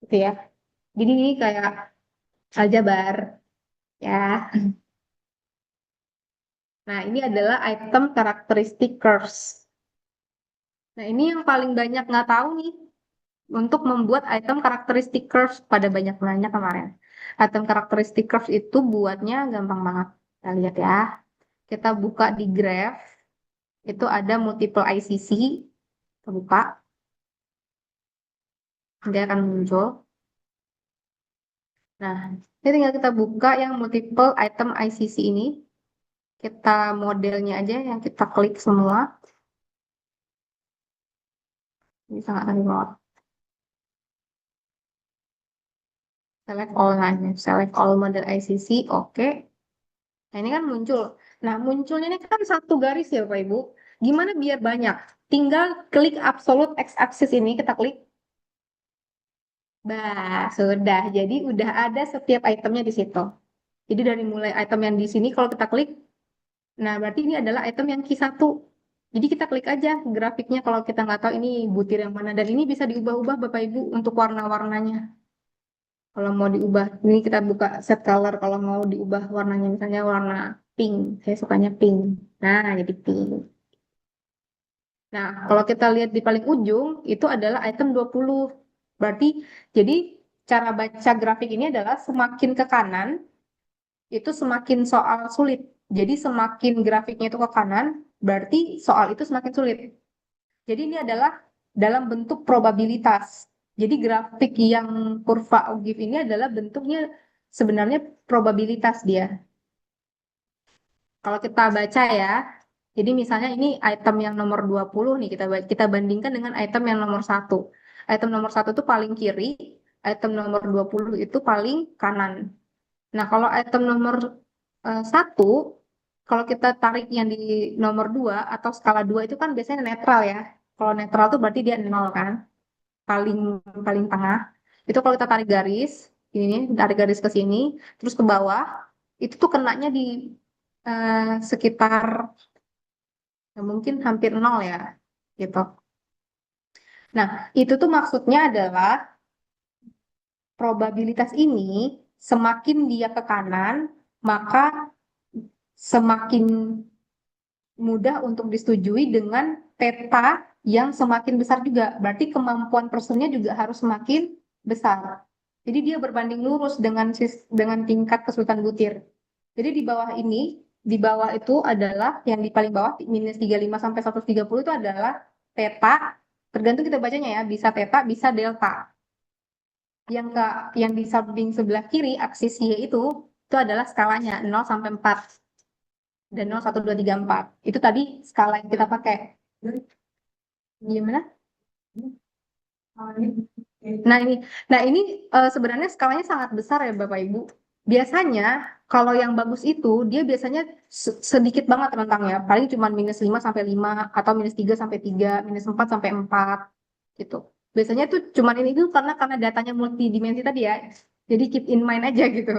S2: Gitu ya. Jadi ini kayak aljabar. Ya. Nah ini adalah item karakteristik curves. Nah ini yang paling banyak nggak tahu nih. Untuk membuat item karakteristik curves pada banyak nanya kemarin. Item karakteristik curves itu buatnya gampang banget. Kita lihat ya. Kita buka di graph. Itu ada multiple ICC. Kita buka. Dia akan muncul. Nah, ini tinggal kita buka yang multiple item ICC ini. Kita modelnya aja yang kita klik semua. Ini sangat remote. Select all nanya. Select all model ICC. Oke. Nah, ini kan muncul. Nah, munculnya ini kan satu garis ya, Bapak Ibu. Gimana biar banyak? Tinggal klik absolute x-axis ini, kita klik. Bah, sudah. Jadi udah ada setiap itemnya di situ. Jadi dari mulai item yang di sini, kalau kita klik, nah berarti ini adalah item yang Q1. Jadi kita klik aja grafiknya kalau kita nggak tahu ini butir yang mana. Dan ini bisa diubah-ubah Bapak Ibu untuk warna-warnanya. Kalau mau diubah, ini kita buka set color. Kalau mau diubah warnanya misalnya warna pink. Saya sukanya pink. Nah, jadi pink. Nah, kalau kita lihat di paling ujung, itu adalah item 20. Berarti, jadi cara baca grafik ini adalah semakin ke kanan, itu semakin soal sulit. Jadi semakin grafiknya itu ke kanan, berarti soal itu semakin sulit. Jadi ini adalah dalam bentuk probabilitas. Jadi grafik yang kurva Ogive ini adalah bentuknya sebenarnya probabilitas dia. Kalau kita baca ya, jadi misalnya ini item yang nomor 20 nih, kita bandingkan dengan item yang nomor 1. Item nomor 1 itu paling kiri, item nomor 20 itu paling kanan. Nah, kalau item nomor 1, kalau kita tarik yang di nomor 2 atau skala 2 itu kan biasanya netral ya. Kalau netral tuh berarti dia 0 kan, paling paling tengah. Itu kalau kita tarik garis, ini tarik garis ke sini, terus ke bawah, itu tuh kenanya di sekitar mungkin hampir 0 ya, gitu. Nah, itu tuh maksudnya adalah probabilitas ini semakin dia ke kanan, maka semakin mudah untuk disetujui dengan peta yang semakin besar juga. Berarti kemampuan personnya juga harus semakin besar. Jadi dia berbanding lurus dengan tingkat kesulitan butir. Jadi di bawah ini, di bawah itu adalah yang di paling bawah minus 35 sampai 130 itu adalah peta, tergantung kita bacanya ya, bisa peta, bisa delta. Yang di samping sebelah kiri aksis Y itu adalah skalanya 0 sampai 4 dan 0, 1, 2, 3, 4. Itu tadi skala yang kita pakai. Gimana? Nah ini, sebenarnya skalanya sangat besar ya Bapak Ibu. Biasanya kalau yang bagus itu dia biasanya sedikit banget rentangnya, paling cuma minus 5 sampai 5 atau minus 3 sampai 3, minus 4 sampai 4 gitu. Biasanya tuh cuman ini tuh karena datanya multidimensi tadi ya. Jadi keep in mind aja gitu.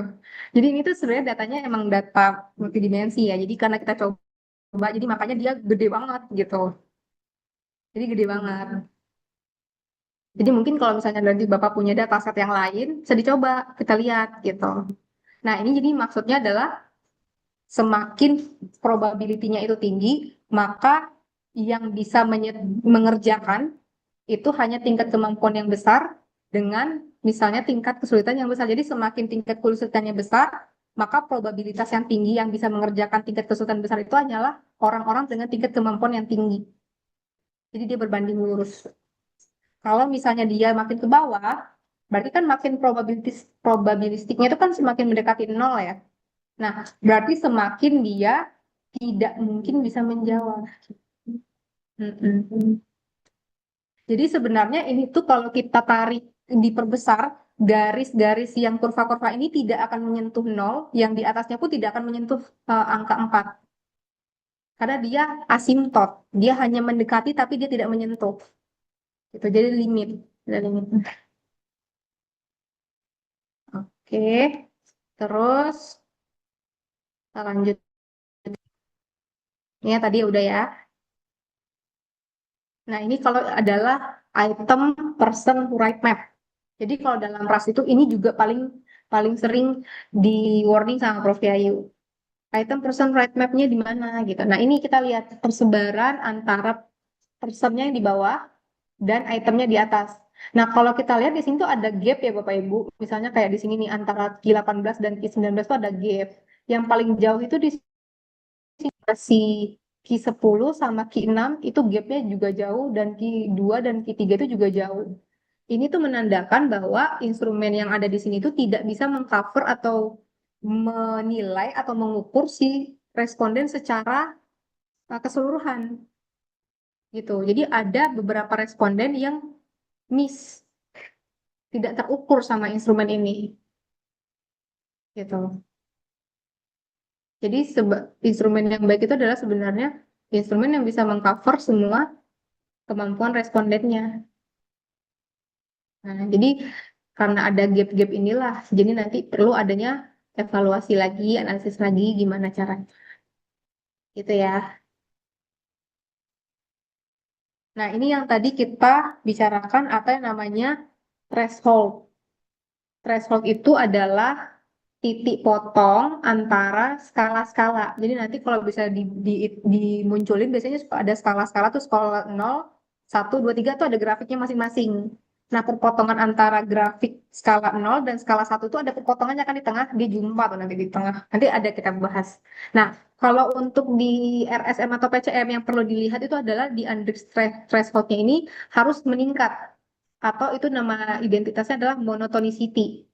S2: Jadi ini tuh sebenarnya datanya emang data multidimensi ya. Jadi karena kita coba, jadi makanya dia gede banget gitu. Jadi gede banget. Jadi mungkin kalau misalnya nanti Bapak punya dataset yang lain, bisa dicoba kita lihat gitu. Nah, ini jadi maksudnya adalah semakin probability-nya itu tinggi, maka yang bisa mengerjakan itu hanya tingkat kemampuan yang besar dengan misalnya tingkat kesulitan yang besar. Jadi semakin tingkat kesulitannya besar, maka probabilitas yang tinggi yang bisa mengerjakan tingkat kesulitan besar itu hanyalah orang-orang dengan tingkat kemampuan yang tinggi. Jadi dia berbanding lurus. Kalau misalnya dia makin ke bawah, berarti kan makin probabilistiknya itu kan semakin mendekati 0 ya. Nah, berarti semakin dia tidak mungkin bisa menjawab. Mm-mm. Jadi sebenarnya ini tuh kalau kita tarik diperbesar, garis-garis yang kurva-kurva ini tidak akan menyentuh 0, yang di atasnya pun tidak akan menyentuh angka 4. Karena dia asimtot, dia hanya mendekati tapi dia tidak menyentuh. Gitu, jadi limit. Ada limit. Oke, terus kita lanjut. Ini ya tadi udah ya. Nah, ini kalau adalah item person right map. Jadi kalau dalam RAS itu ini juga paling paling sering di warning sama Prof Yayu. Item person right map-nya di mana gitu. Nah, ini kita lihat persebaran antara personnya yang di bawah dan itemnya di atas. Nah, kalau kita lihat di sini tuh ada gap ya Bapak Ibu. Misalnya kayak di sini nih antara Q18 dan Q19 tuh ada gap. Yang paling jauh itu di masih Q10 sama Q6 itu gapnya juga jauh dan Q2 dan Q3 itu juga jauh. Ini tuh menandakan bahwa instrumen yang ada di sini itu tidak bisa mengcover atau menilai atau mengukur si responden secara keseluruhan gitu. Jadi ada beberapa responden yang miss, tidak terukur sama instrumen ini gitu. Jadi instrumen yang baik itu adalah sebenarnya instrumen yang bisa mengcover semua kemampuan respondennya. Nah, jadi karena ada gap-gap inilah, jadi nanti perlu adanya evaluasi lagi, analisis lagi gimana caranya. Gitu ya. Nah, ini yang tadi kita bicarakan apa yang namanya threshold. Threshold itu adalah titik potong antara skala-skala. Jadi nanti kalau bisa dimunculin biasanya suka ada skala-skala tuh skala 0, 1, 2, 3 tuh ada grafiknya masing-masing. Nah, perpotongan antara grafik skala 0 dan skala 1 itu ada perpotongannya kan di tengah, dia jumpa tuh nanti di tengah. Nanti ada kita bahas. Nah, kalau untuk di RSM atau PCM yang perlu dilihat itu adalah di Andrix thresholdnya ini harus meningkat. Atau itu nama identitasnya adalah monotonicity.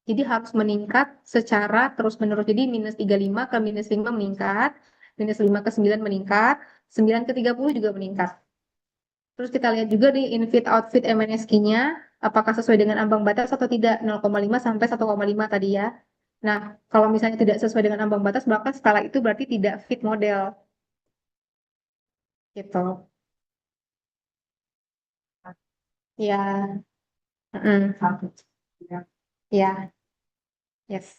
S2: Jadi harus meningkat secara terus-menerus. Jadi -35 ke -5 meningkat, -5 ke 9 meningkat, 9 ke 30 juga meningkat. Terus kita lihat juga di infit outfit MNSQ-nya, apakah sesuai dengan ambang batas atau tidak, 0,5 sampai 1,5 tadi ya. Nah, kalau misalnya tidak sesuai dengan ambang batas, maka skala itu berarti tidak fit model. Gitu. Ya, mm, ya, yes.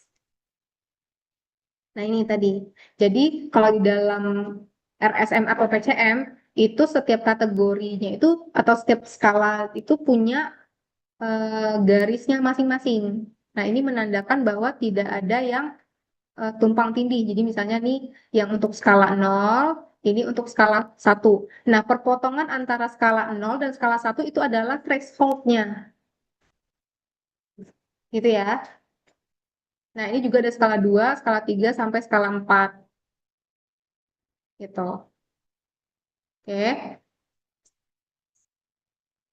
S2: Nah, ini tadi. Jadi, kalau di dalam RSM atau PCM, itu setiap kategorinya itu, atau setiap skala itu punya garisnya masing-masing. Nah, ini menandakan bahwa tidak ada yang tumpang tindih. Jadi misalnya nih yang untuk skala 0, ini untuk skala 1. Nah, perpotongan antara skala 0 dan skala 1 itu adalah thresholdnya. Gitu ya. Nah, ini juga ada skala 2, skala 3, sampai skala 4. Gitu. Oke.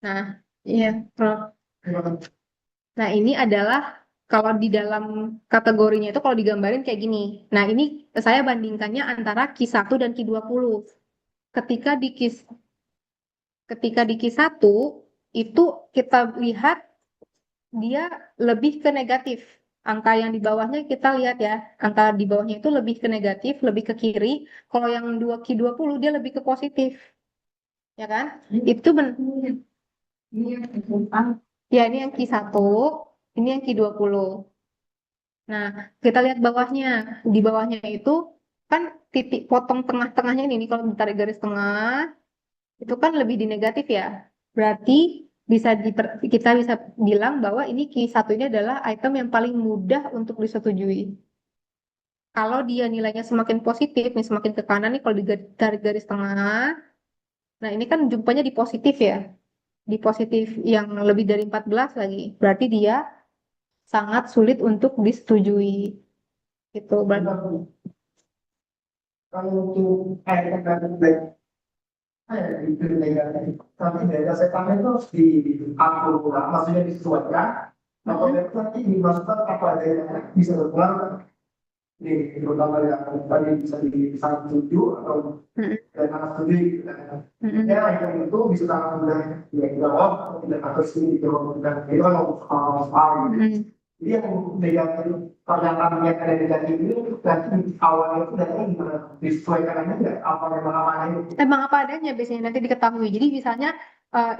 S2: Nah, iya, Prof. Nah, ini adalah kalau di dalam kategorinya itu kalau digambarin kayak gini. Nah, ini saya bandingkannya antara Q1 dan Q20. Ketika di Q ketika di Q1 itu kita lihat dia lebih ke negatif. Angka yang di bawahnya kita lihat ya, angka di bawahnya itu lebih ke negatif, lebih ke kiri. Kalau yang 2 Q20 dia lebih ke positif. Ya kan? Itu ya ini yang Q1, ini yang Q20. Nah, kita lihat bawahnya. Di bawahnya itu kan titik potong tengah-tengahnya ini nih, kalau ditarik garis tengah, itu kan lebih di negatif ya. Berarti kita bisa bilang bahwa ini Q1 ini adalah item yang paling mudah untuk disetujui. Kalau dia nilainya semakin positif, nih semakin ke kanan nih kalau ditarik garis tengah, nah ini kan jumpanya di positif ya. Di positif yang lebih dari 14 lagi. Berarti dia sangat sulit untuk disetujui. Gitu.
S3: Kalau untuk kayak itu negatif. Tapi data setannya itu harus diatur ulang, maksudnya disesuaikan. Atau itu nanti dimasukkan apa ada yang bisa berpengaruh terutama yang tadi bisa sangat setuju atau dan sangat setuju gitu kan. Ya itu bisa sangat mudah dijawab atau tidak harus dijawabkan. Itu kan soal gitu. Jadi yang negatif pernyataan yang ada negatif ini nanti awalnya itu datanya gimana? Disesuaikan aja nggak? Apa memang apa adanya?
S2: Emang apa adanya biasanya nanti diketahui. Jadi misalnya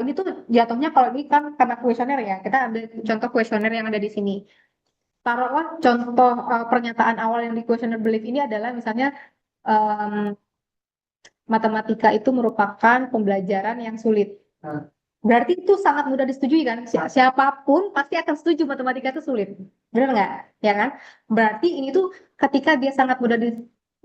S2: ini tuh jatuhnya kalau ini kan karena kuesioner ya. Kita ambil contoh kuesioner yang ada di sini. Taruhlah contoh pernyataan awal yang di kuesioner belief ini adalah misalnya em, matematika itu merupakan pembelajaran yang sulit. Berarti itu sangat mudah disetujui kan? Siapapun pasti akan setuju matematika itu sulit. Benar nggak? Ya kan? Berarti ini tuh ketika dia sangat mudah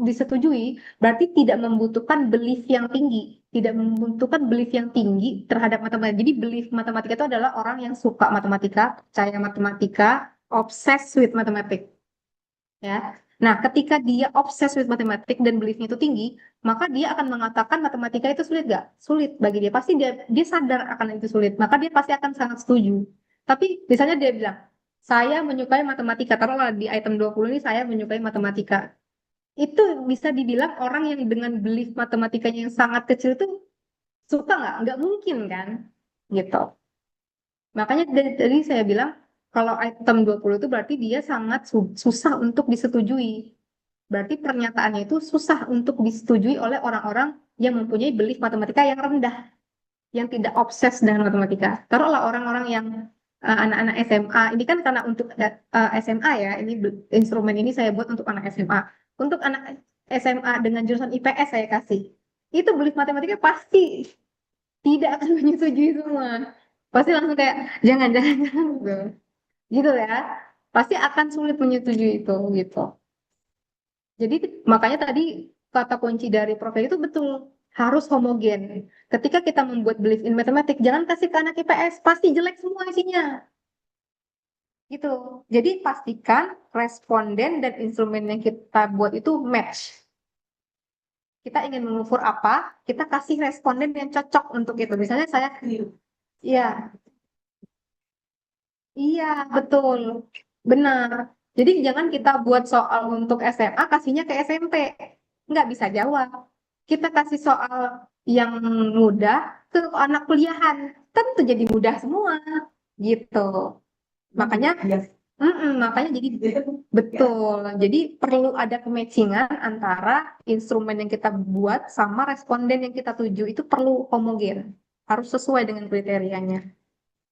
S2: disetujui, berarti tidak membutuhkan belief yang tinggi. Tidak membutuhkan belief yang tinggi terhadap matematika. Jadi belief matematika itu adalah orang yang suka matematika, percaya matematika, obsessed with matematik. Ya. Nah, ketika dia obsessed with matematik dan beliefnya itu tinggi, maka dia akan mengatakan matematika itu sulit gak? Sulit bagi dia. Pasti dia sadar akan itu sulit. Maka dia pasti akan sangat setuju. Tapi misalnya dia bilang, saya menyukai matematika. Taruhlah di item 20 ini saya menyukai matematika. Itu bisa dibilang orang yang dengan belief matematikanya yang sangat kecil itu suka nggak? Nggak mungkin kan? Gitu. Makanya dari tadi saya bilang, kalau item 20 itu berarti dia sangat susah untuk disetujui. Berarti pernyataannya itu susah untuk disetujui oleh orang-orang yang mempunyai belief matematika yang rendah, yang tidak obses dengan matematika. Taruhlah orang-orang yang anak-anak SMA, ini kan karena untuk SMA ya, ini instrumen ini saya buat untuk anak SMA. Untuk anak SMA dengan jurusan IPS saya kasih. Itu belief matematika pasti tidak akan menyetujui semua. Pasti langsung kayak, jangan, jangan, jangan. Gitu. Gitu ya. Pasti akan sulit menyetujui itu, gitu. Jadi makanya tadi kata kunci dari Prof itu betul. harus homogen. Ketika kita membuat belief in mathematics, jangan kasih ke anak IPS, pasti jelek semua isinya. Gitu. Jadi pastikan responden dan instrumen yang kita buat itu match. Kita ingin mengukur apa, kita kasih responden yang cocok untuk itu. Misalnya saya, iya, iya, betul. Benar. Jadi jangan kita buat soal untuk SMA, kasihnya ke SMP. Nggak bisa jawab. Kita kasih soal yang mudah ke anak kuliahan. Tentu jadi mudah semua. Gitu. Makanya, makanya jadi betul. Jadi perlu ada kematchingan antara instrumen yang kita buat sama responden yang kita tuju. Itu perlu homogen. Harus sesuai dengan kriterianya.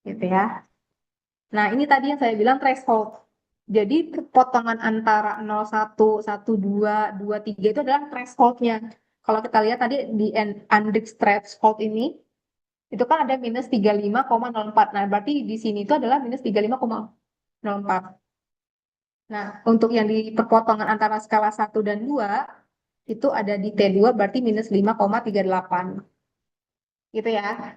S2: Gitu ya. Nah, ini tadi yang saya bilang threshold. Jadi potongan antara 0,1, 1,2, 2,3 itu adalah thresholdnya. Kalau kita lihat tadi di Andrix threshold ini, itu kan ada minus 35,04. Nah, berarti di sini itu adalah minus 35,04. Nah, untuk yang di perpotongan antara skala 1 dan 2, itu ada di T2 berarti minus 5,38. Gitu ya.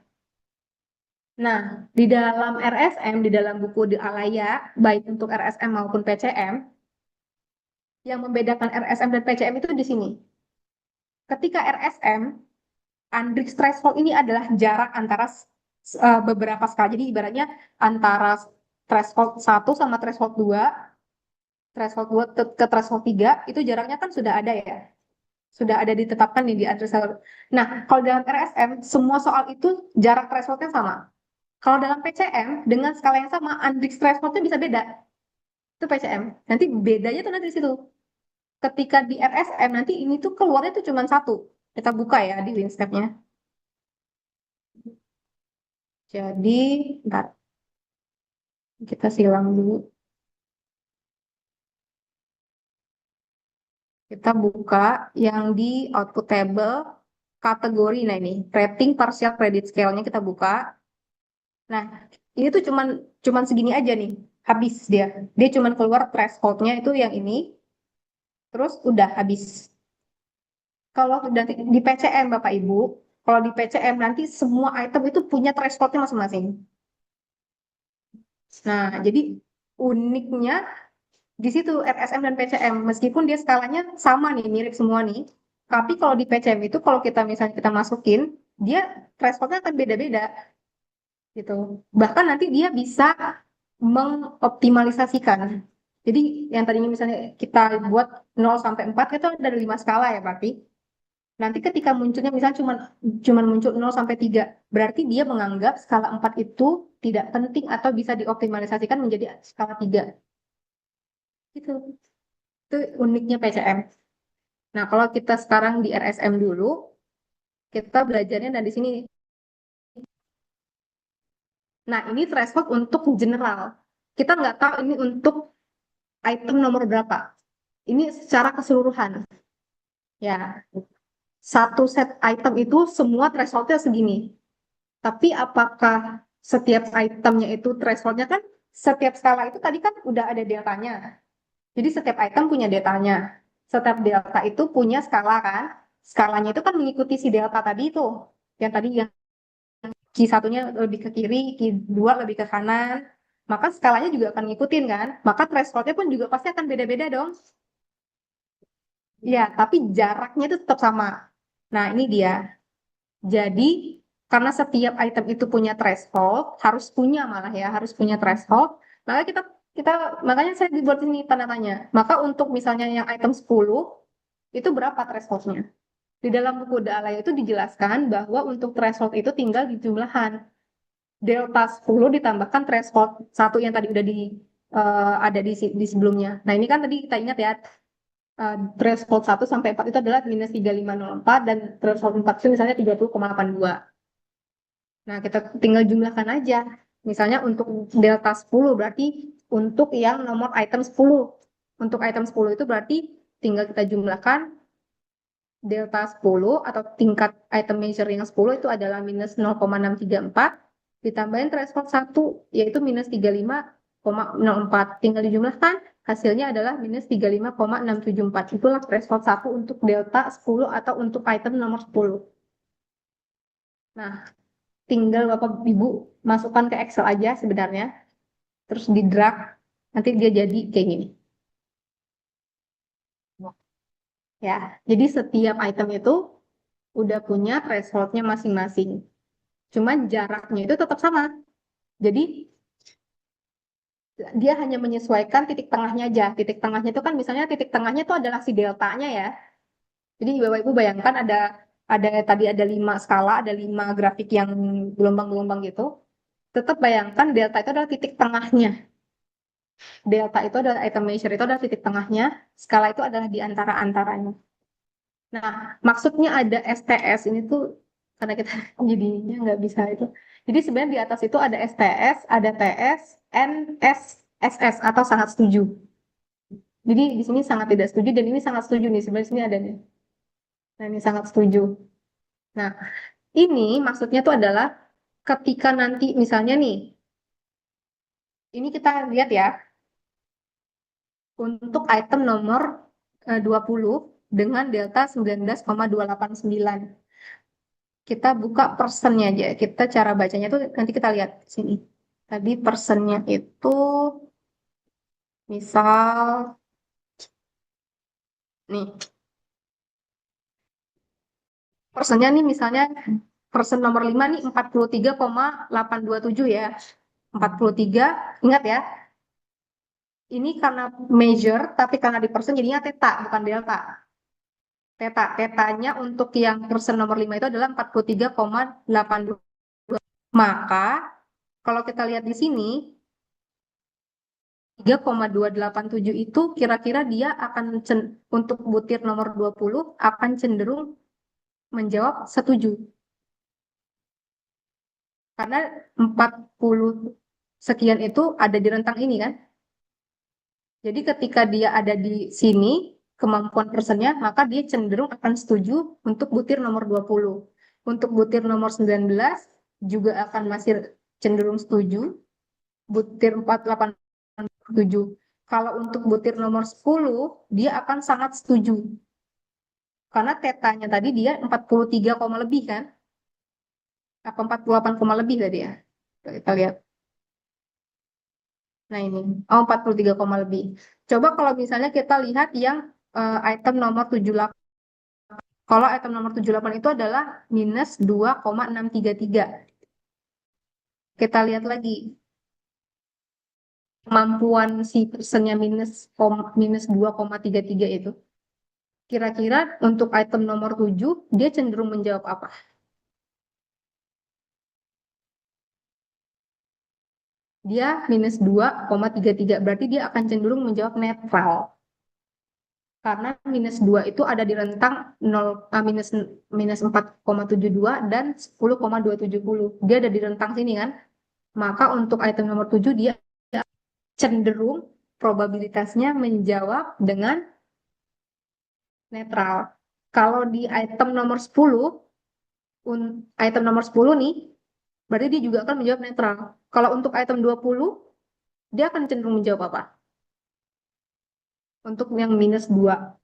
S2: Nah, di dalam RSM, di dalam buku di Alaya, baik untuk RSM maupun PCM, yang membedakan RSM dan PCM itu di sini. Ketika RSM, Andrix threshold ini adalah jarak antara beberapa skala. Jadi ibaratnya antara threshold 1 sama threshold 2, threshold 2 ke threshold 3, itu jaraknya kan sudah ada ya. Sudah ada ditetapkan nih di Andrix threshold. Nah, kalau dalam RSM, semua soal itu jarak thresholdnya sama. Kalau dalam PCM, dengan skala yang sama, Andrix thresholdnya bisa beda. Itu PCM. Nanti bedanya tuh nanti di situ. Ketika di RSM, nanti ini tuh keluarnya tuh cuma satu. Kita buka ya di WinStep-nya. Jadi, bentar. Kita silang dulu. Kita buka yang di output table kategori. Nah ini, rating partial credit scale-nya kita buka. Nah, ini tuh cuman segini aja nih. Habis dia. Dia cuman keluar threshold-nya itu yang ini. Terus udah habis. Kalau nanti di PCM Bapak Ibu, kalau di PCM nanti semua item itu punya threshold-nya masing-masing. Nah, jadi uniknya di situ RSM dan PCM, meskipun dia skalanya sama nih, mirip semua nih, tapi kalau di PCM itu kalau kita misalnya kita masukin, dia threshold-nya akan beda-beda gitu. Bahkan nanti dia bisa mengoptimalisasikan. Jadi yang tadinya misalnya kita buat 0 sampai 4 itu ada 5 skala ya berarti. Nanti ketika munculnya misalnya cuman muncul 0 sampai 3, berarti dia menganggap skala 4 itu tidak penting atau bisa dioptimalisasikan menjadi skala 3. Gitu. Itu uniknya PCM. Nah, kalau kita sekarang di RSM dulu, kita belajarnya dari sini. Nah, ini threshold untuk general. Kita nggak tahu ini untuk item nomor berapa. Ini secara keseluruhan. Ya, satu set item itu semua thresholdnya segini. Tapi apakah setiap itemnya itu thresholdnya kan setiap skala itu tadi kan udah ada deltanya. Jadi setiap item punya deltanya. Setiap delta itu punya skala kan. Skalanya itu kan mengikuti si delta tadi itu. Yang tadi yang Q1-nya lebih ke kiri, Q2 lebih ke kanan. Maka skalanya juga akan ngikutin kan. Maka thresholdnya pun juga pasti akan beda-beda dong. Ya, tapi jaraknya itu tetap sama. Nah, ini dia. Jadi, karena setiap item itu punya threshold, harus punya malah ya, harus punya threshold. Maka kita makanya saya dibuat ini tanda tanya. Maka untuk misalnya yang item 10 itu berapa thresholdnya? Di dalam buku Daalaya itu dijelaskan bahwa untuk threshold itu tinggal di jumlahan. Delta 10 ditambahkan threshold 1 yang tadi udah ada di sebelumnya. Nah, ini kan tadi kita ingat ya, threshold 1 sampai 4 itu adalah minus 3504 dan threshold 4 itu misalnya 30,82. Nah, kita tinggal jumlahkan aja. Misalnya untuk delta 10 berarti untuk yang nomor item 10. Untuk item 10 itu berarti tinggal kita jumlahkan delta 10 atau tingkat item measure yang 10 itu adalah minus 0,634 ditambahin threshold 1 yaitu minus 35,04. Tinggal dijumlahkan hasilnya adalah minus 35,674. Itulah threshold 1 untuk delta 10 atau untuk item nomor 10. Nah, tinggal Bapak Ibu masukkan ke Excel aja sebenarnya, terus di drag, nanti dia jadi kayak gini. Ya, jadi setiap item itu udah punya thresholdnya masing-masing. Cuman jaraknya itu tetap sama. Jadi dia hanya menyesuaikan titik tengahnya aja. Titik tengahnya itu kan misalnya titik tengahnya itu adalah si deltanya ya. Jadi Bapak Ibu bayangkan ada tadi ada 5 skala, ada 5 grafik yang gelombang-gelombang gitu. Tetap bayangkan delta itu adalah titik tengahnya. Delta itu adalah item measure itu adalah titik tengahnya. Skala itu adalah di antara-antaranya. Nah, maksudnya ada STS ini tuh karena kita jadinya nggak bisa itu. Jadi sebenarnya di atas itu ada STS, ada TS, NS, SS atau sangat setuju. Jadi di sini sangat tidak setuju dan ini sangat setuju nih. Sebenarnya sini ada nih. Nah, ini sangat setuju. Nah, ini maksudnya tuh adalah ketika nanti misalnya nih, ini kita lihat ya, untuk item nomor 20 dengan delta 19,289. Kita buka persennya aja. Kita cara bacanya tuh nanti kita lihat sini. Tadi persennya itu misal nih. Persennya nih misalnya persen nomor 5 nih 43,827 ya. 43, ingat ya. Ini karena measure tapi karena di persen jadinya theta bukan delta. Tetanya untuk yang persen nomor 5 itu adalah 43,827. Maka kalau kita lihat di sini 3,287 itu kira-kira dia akan untuk butir nomor 20 akan cenderung menjawab setuju. Karena 40 sekian itu ada di rentang ini kan. Jadi ketika dia ada di sini kemampuan persennya maka dia cenderung akan setuju untuk butir nomor 20. Untuk butir nomor 19 juga akan masih cenderung setuju. Butir 48,7. Kalau untuk butir nomor 10, dia akan sangat setuju. Karena tetanya tadi dia 43, lebih kan? Apa 48, lebih tadi ya? Kita lihat. Nah ini, 43, lebih. Coba kalau misalnya kita lihat yang item nomor 78. Kalau item nomor 78 itu adalah minus 2,633. Kita lihat lagi. Kemampuan si persennya minus 2,33 itu. Kira-kira untuk item nomor 7, dia cenderung menjawab apa? Dia minus 2,33, berarti dia akan cenderung menjawab netral. Karena minus 2 itu ada di rentang minus 4,72 dan 10,270. Dia ada di rentang sini kan? Maka untuk item nomor 7, dia cenderung probabilitasnya menjawab dengan netral. Kalau di item nomor 10, item nomor 10 nih, berarti dia juga akan menjawab netral. Kalau untuk item 20, dia akan cenderung menjawab apa? Untuk yang minus 2.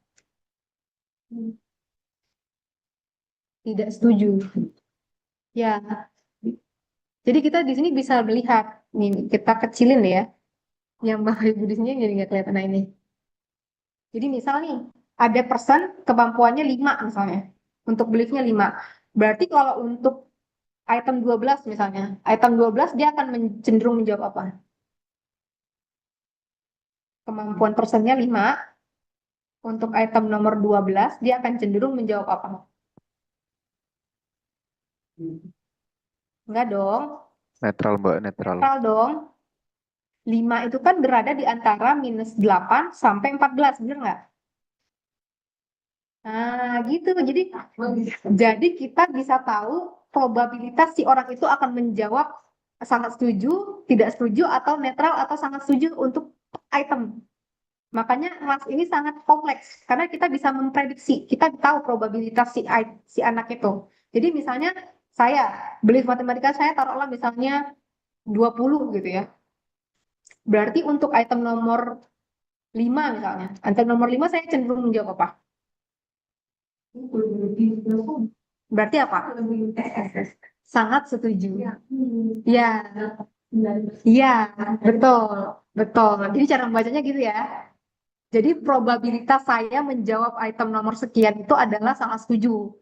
S2: Tidak setuju. Ya. Jadi kita di sini bisa melihat, nih kita kecilin ya, yang Bapak Ibu di sini jadi nggak kelihatan. Nah ini. Jadi misal nih, ada persen kemampuannya 5 misalnya. Untuk beliefnya 5. Berarti kalau untuk item 12 misalnya, item 12 dia akan cenderung menjawab apa? Kemampuan persennya 5. Untuk item nomor 12, dia akan cenderung menjawab apa? Enggak dong.
S4: Netral, Mbak, netral.
S2: Netral dong. 5 itu kan berada di antara minus 8 sampai 14, bener nggak? Nah, gitu. Jadi kita bisa tahu probabilitas si orang itu akan menjawab sangat setuju, tidak setuju, atau netral, atau sangat setuju untuk item. Makanya ras ini sangat kompleks karena kita bisa memprediksi, kita tahu probabilitas si anak itu. Jadi misalnya saya beli matematika saya taruhlah misalnya 20 gitu ya. Berarti untuk item nomor 5 misalnya. Item nomor 5 saya cenderung menjawab apa? Berarti apa? sangat setuju.
S3: Ya.
S2: Ya, iya, betul, betul. Jadi cara membacanya gitu ya. Jadi probabilitas saya menjawab item nomor sekian itu adalah sangat setuju.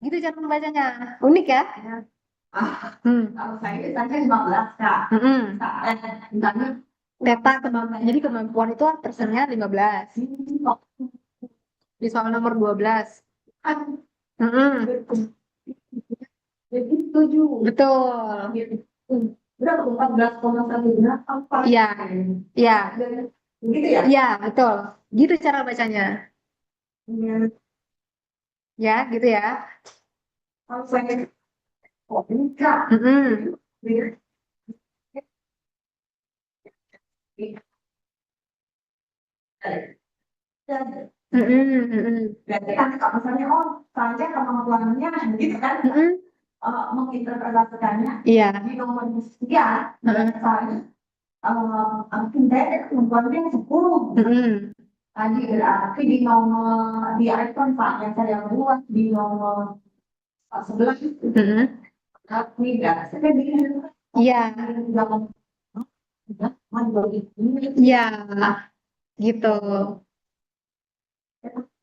S2: Gitu cara membacanya. Unik ya? Hmm.
S3: Kalau saya biasanya 15 Kak.
S2: Mm-mm.
S3: Misalnya
S2: Theta kemampuan. Jadi kemampuan itu persennya 15. Di soal nomor 12. Mm-mm.
S3: jadi 7.
S2: Betul.
S3: Berapa? 14,1 berapa?
S2: Iya, iya,
S3: Begitu ya?
S2: iya, betul. Gitu cara bacanya.
S3: Iya.
S2: Ya, gitu ya.
S3: Kalau saya kok ini Kak.
S2: Mm-mm. Mm-mm, mm-mm.
S3: Berarti nanti kalau misalnya saya kemampuannya gitu kan
S2: Mm-mm.
S3: menginterpretasikannya
S2: Iya.
S3: di nomor sekian saya mungkin saya ada kemampuannya 10
S2: Mm-mm.
S3: tadi berarti di nomor di iPhone Pak yang saya buat di nomor 11
S2: Mm-mm.
S3: tapi berarti saya bikin
S2: Iya,
S3: dalam
S2: iya, gitu.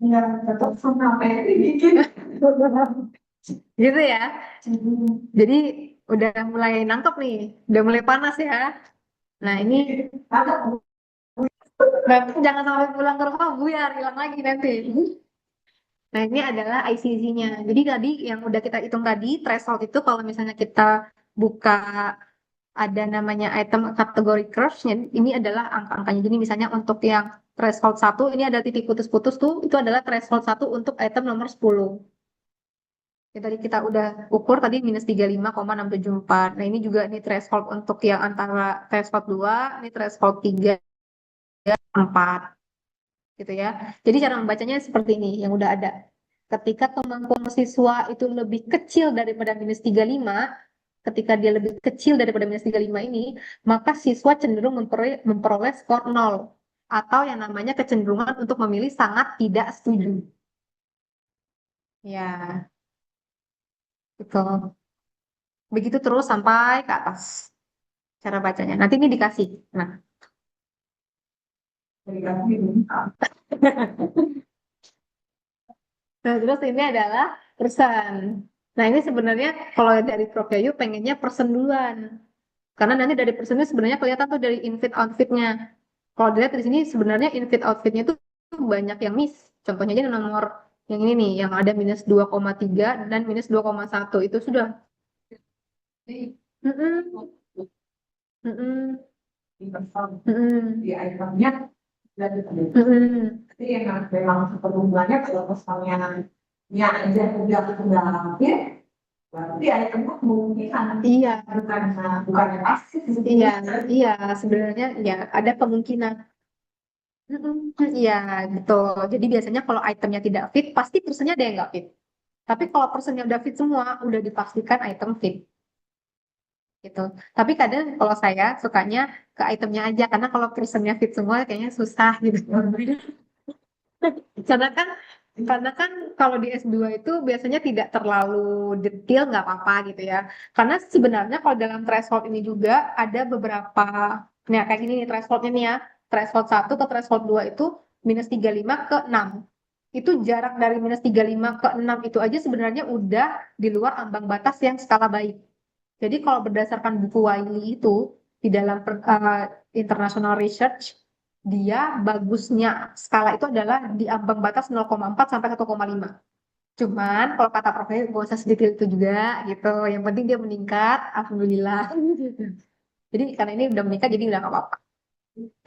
S3: ya tetap sama apa yang dibikin
S2: Gitu ya. Jadi udah mulai nangkep nih, udah mulai panas ya. Nah ini jangan sampai pulang ke rumah buyar, hilang lagi nanti. Nah ini adalah ICC-nya. Jadi tadi yang udah kita hitung tadi, threshold itu kalau misalnya kita buka ada namanya item kategori curves-nya, ini adalah angka-angkanya. Jadi misalnya untuk yang threshold 1, ini ada titik putus-putus tuh, itu adalah threshold 1 untuk item nomor 10. Ya, tadi kita udah ukur tadi minus 35,674. Nah ini juga ini threshold untuk yang antara threshold 2, ini threshold 3, 4. Gitu ya. Jadi cara membacanya seperti ini yang udah ada. Ketika kemampuan siswa itu lebih kecil daripada minus 35, ketika dia lebih kecil daripada minus 35 ini, maka siswa cenderung memperoleh skor 0 atau yang namanya kecenderungan untuk memilih sangat tidak setuju. Ya, gitu. Begitu terus sampai ke atas cara bacanya. Nanti ini dikasih. Nah, nah terus ini adalah persen. Nah, ini sebenarnya kalau dari Prof. Yayu pengennya persen duluan. Karena nanti dari persennya sebenarnya kelihatan tuh dari infit outfitnya. Kalau dilihat di sini sebenarnya infit outfitnya tuh banyak yang miss. Contohnya aja nomor yang ini nih, yang ada minus 2,3 dan minus 2,1 itu sudah. Mm-mm. Mm-mm. Mm-mm.
S3: di iPhone-nya dan
S2: Mm-mm.
S3: jadi yang memang pertumbuhannya kalau misalnya ya aja udah hampir berarti itemnya kemungkinan
S2: Iya,
S3: bukannya pasti
S2: iya, iya. Sebenarnya ya ada kemungkinan. Mm-mm. Iya, gitu. Jadi biasanya kalau itemnya tidak fit, pasti persennya ada yang nggak fit. Tapi kalau persennya udah fit semua, udah dipastikan item fit. Gitu. Tapi kadang kalau saya sukanya ke itemnya aja, karena kalau persennya fit semua kayaknya susah gitu. Karena kan kalau di S2 itu biasanya tidak terlalu detail, nggak apa-apa gitu ya. Karena sebenarnya kalau dalam threshold ini juga ada beberapa, nih kayak gini nih thresholdnya nih ya. Threshold 1 ke threshold 2 itu minus 35 ke 6. Itu jarak dari minus 35 ke 6 itu aja sebenarnya udah di luar ambang batas yang skala baik. Jadi kalau berdasarkan buku Wiley itu di dalam international research, dia bagusnya skala itu adalah di ambang batas 0,4 sampai 1,5. Cuman kalau kata Prof. gak usah sedetail itu juga gitu. Yang penting dia meningkat, alhamdulillah. Jadi karena ini udah meningkat jadi udah nggak apa-apa.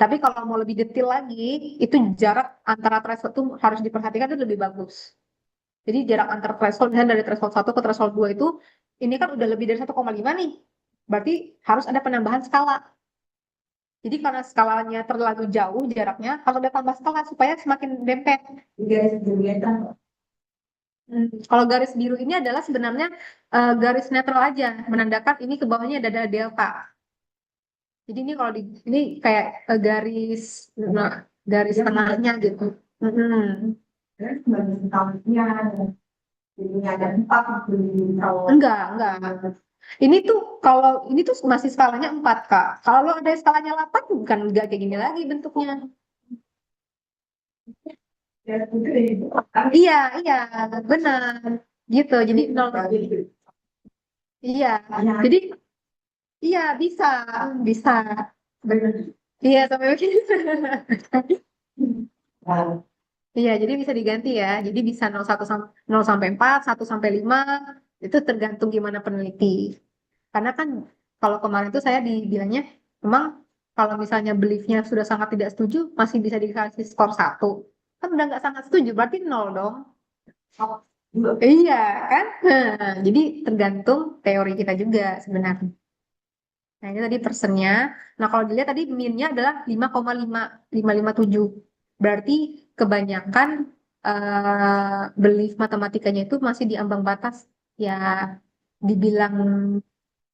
S2: Tapi kalau mau lebih detail lagi, itu jarak antara threshold itu harus diperhatikan itu lebih bagus. Jadi jarak antar threshold, misalnya dari threshold 1 ke threshold 2 itu, ini kan udah lebih dari 1,5 nih. Berarti harus ada penambahan skala. Jadi karena skalanya terlalu jauh jaraknya, harus ada tambah skala supaya semakin dempet.
S3: garis kegiatan
S2: Kalau garis biru ini adalah sebenarnya garis netral aja, menandakan ini ke bawahnya ada delta. Jadi ini kalau di ini kayak garis nah, garis tengahnya gitu. Mm-mm.
S3: dan sebagai tahunnya Jadi ada 4 kalau
S2: Enggak. Ini tuh kalau ini tuh masih skalanya 4 Kak. Kalau ada skalanya 8 bukan enggak kayak gini lagi bentuknya.
S3: dari itu dari itu kan
S2: Iya, iya, benar. Gitu. Jadi nol. Iya. Jadi iya bisa, bisa. Benar. Iya, sampai begini. Iya, jadi bisa diganti ya. Jadi bisa 01 0 sampai 4, 1 sampai 5, itu tergantung gimana peneliti. Karena kan kalau kemarin tuh saya dibilangnya, memang kalau misalnya beliefnya sudah sangat tidak setuju, masih bisa dikasih skor 1. Kan udah nggak sangat setuju, berarti 0 dong. Iya, kan? Jadi tergantung teori kita juga sebenarnya. Nah, ini tadi persennya. Nah, kalau dilihat tadi min-nya adalah 5,557. Berarti kebanyakan belief matematikanya itu masih di ambang batas. Ya, dibilang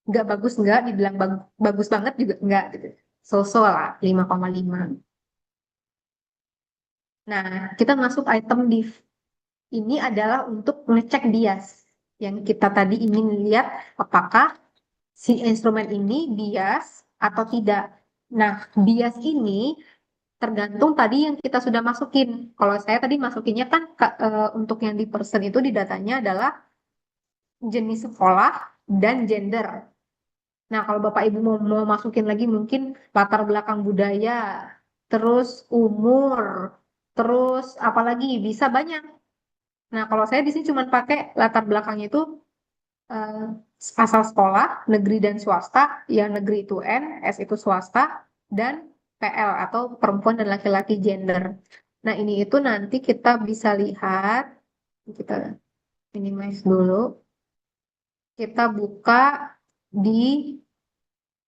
S2: nggak bagus nggak, dibilang bagus banget juga nggak gitu. So-so lah, 5,5. Nah, kita masuk item div. Ini adalah untuk ngecek bias. Yang kita tadi ingin lihat apakah si instrumen ini bias atau tidak. Nah, bias ini tergantung tadi yang kita sudah masukin. Kalau saya tadi masukinnya kan untuk yang di person itu di datanya adalah jenis sekolah dan gender. Nah, kalau Bapak Ibu mau masukin lagi mungkin latar belakang budaya, terus umur, terus apalagi bisa banyak. Nah, kalau saya di sini cuma pakai latar belakangnya itu eh, asal sekolah, negeri dan swasta, yang negeri itu N, S itu swasta, dan PL atau perempuan dan laki-laki gender. Nah, ini itu nanti kita bisa lihat, kita minimize dulu, kita buka di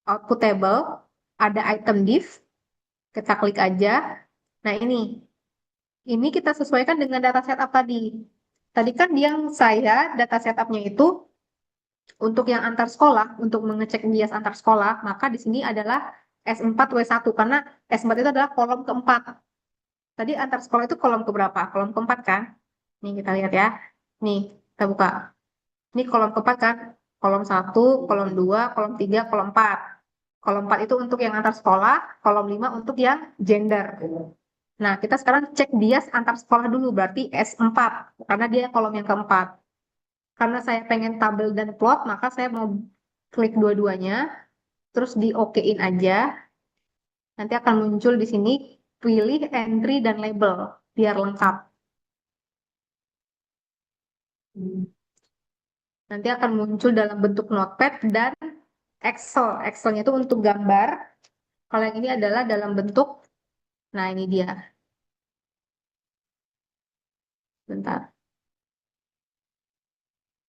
S2: output table, ada item div, kita klik aja. Nah, ini kita sesuaikan dengan data setup tadi. Tadi kan yang saya data setupnya itu untuk yang antar sekolah, untuk mengecek bias antar sekolah, maka di sini adalah S4W1 karena S4 itu adalah kolom keempat. Tadi antar sekolah itu kolom keberapa? Kolom keempat kan? Nih kita lihat ya. Nih, kita buka. Ini kolom keempat kan? Kolom 1, kolom 2, kolom 3, kolom 4. Kolom 4 itu untuk yang antar sekolah, kolom 5 untuk yang gender. Nah, kita sekarang cek bias antar sekolah dulu, berarti S4, karena dia kolom yang keempat. Karena saya pengen tabel dan plot, maka saya mau klik dua-duanya, terus di OK-in aja. Nanti akan muncul di sini, pilih entry dan label, biar lengkap. Nanti akan muncul dalam bentuk notepad dan Excel. Excelnya itu untuk gambar. Kalau yang ini adalah dalam bentuk, nah ini dia. Bentar,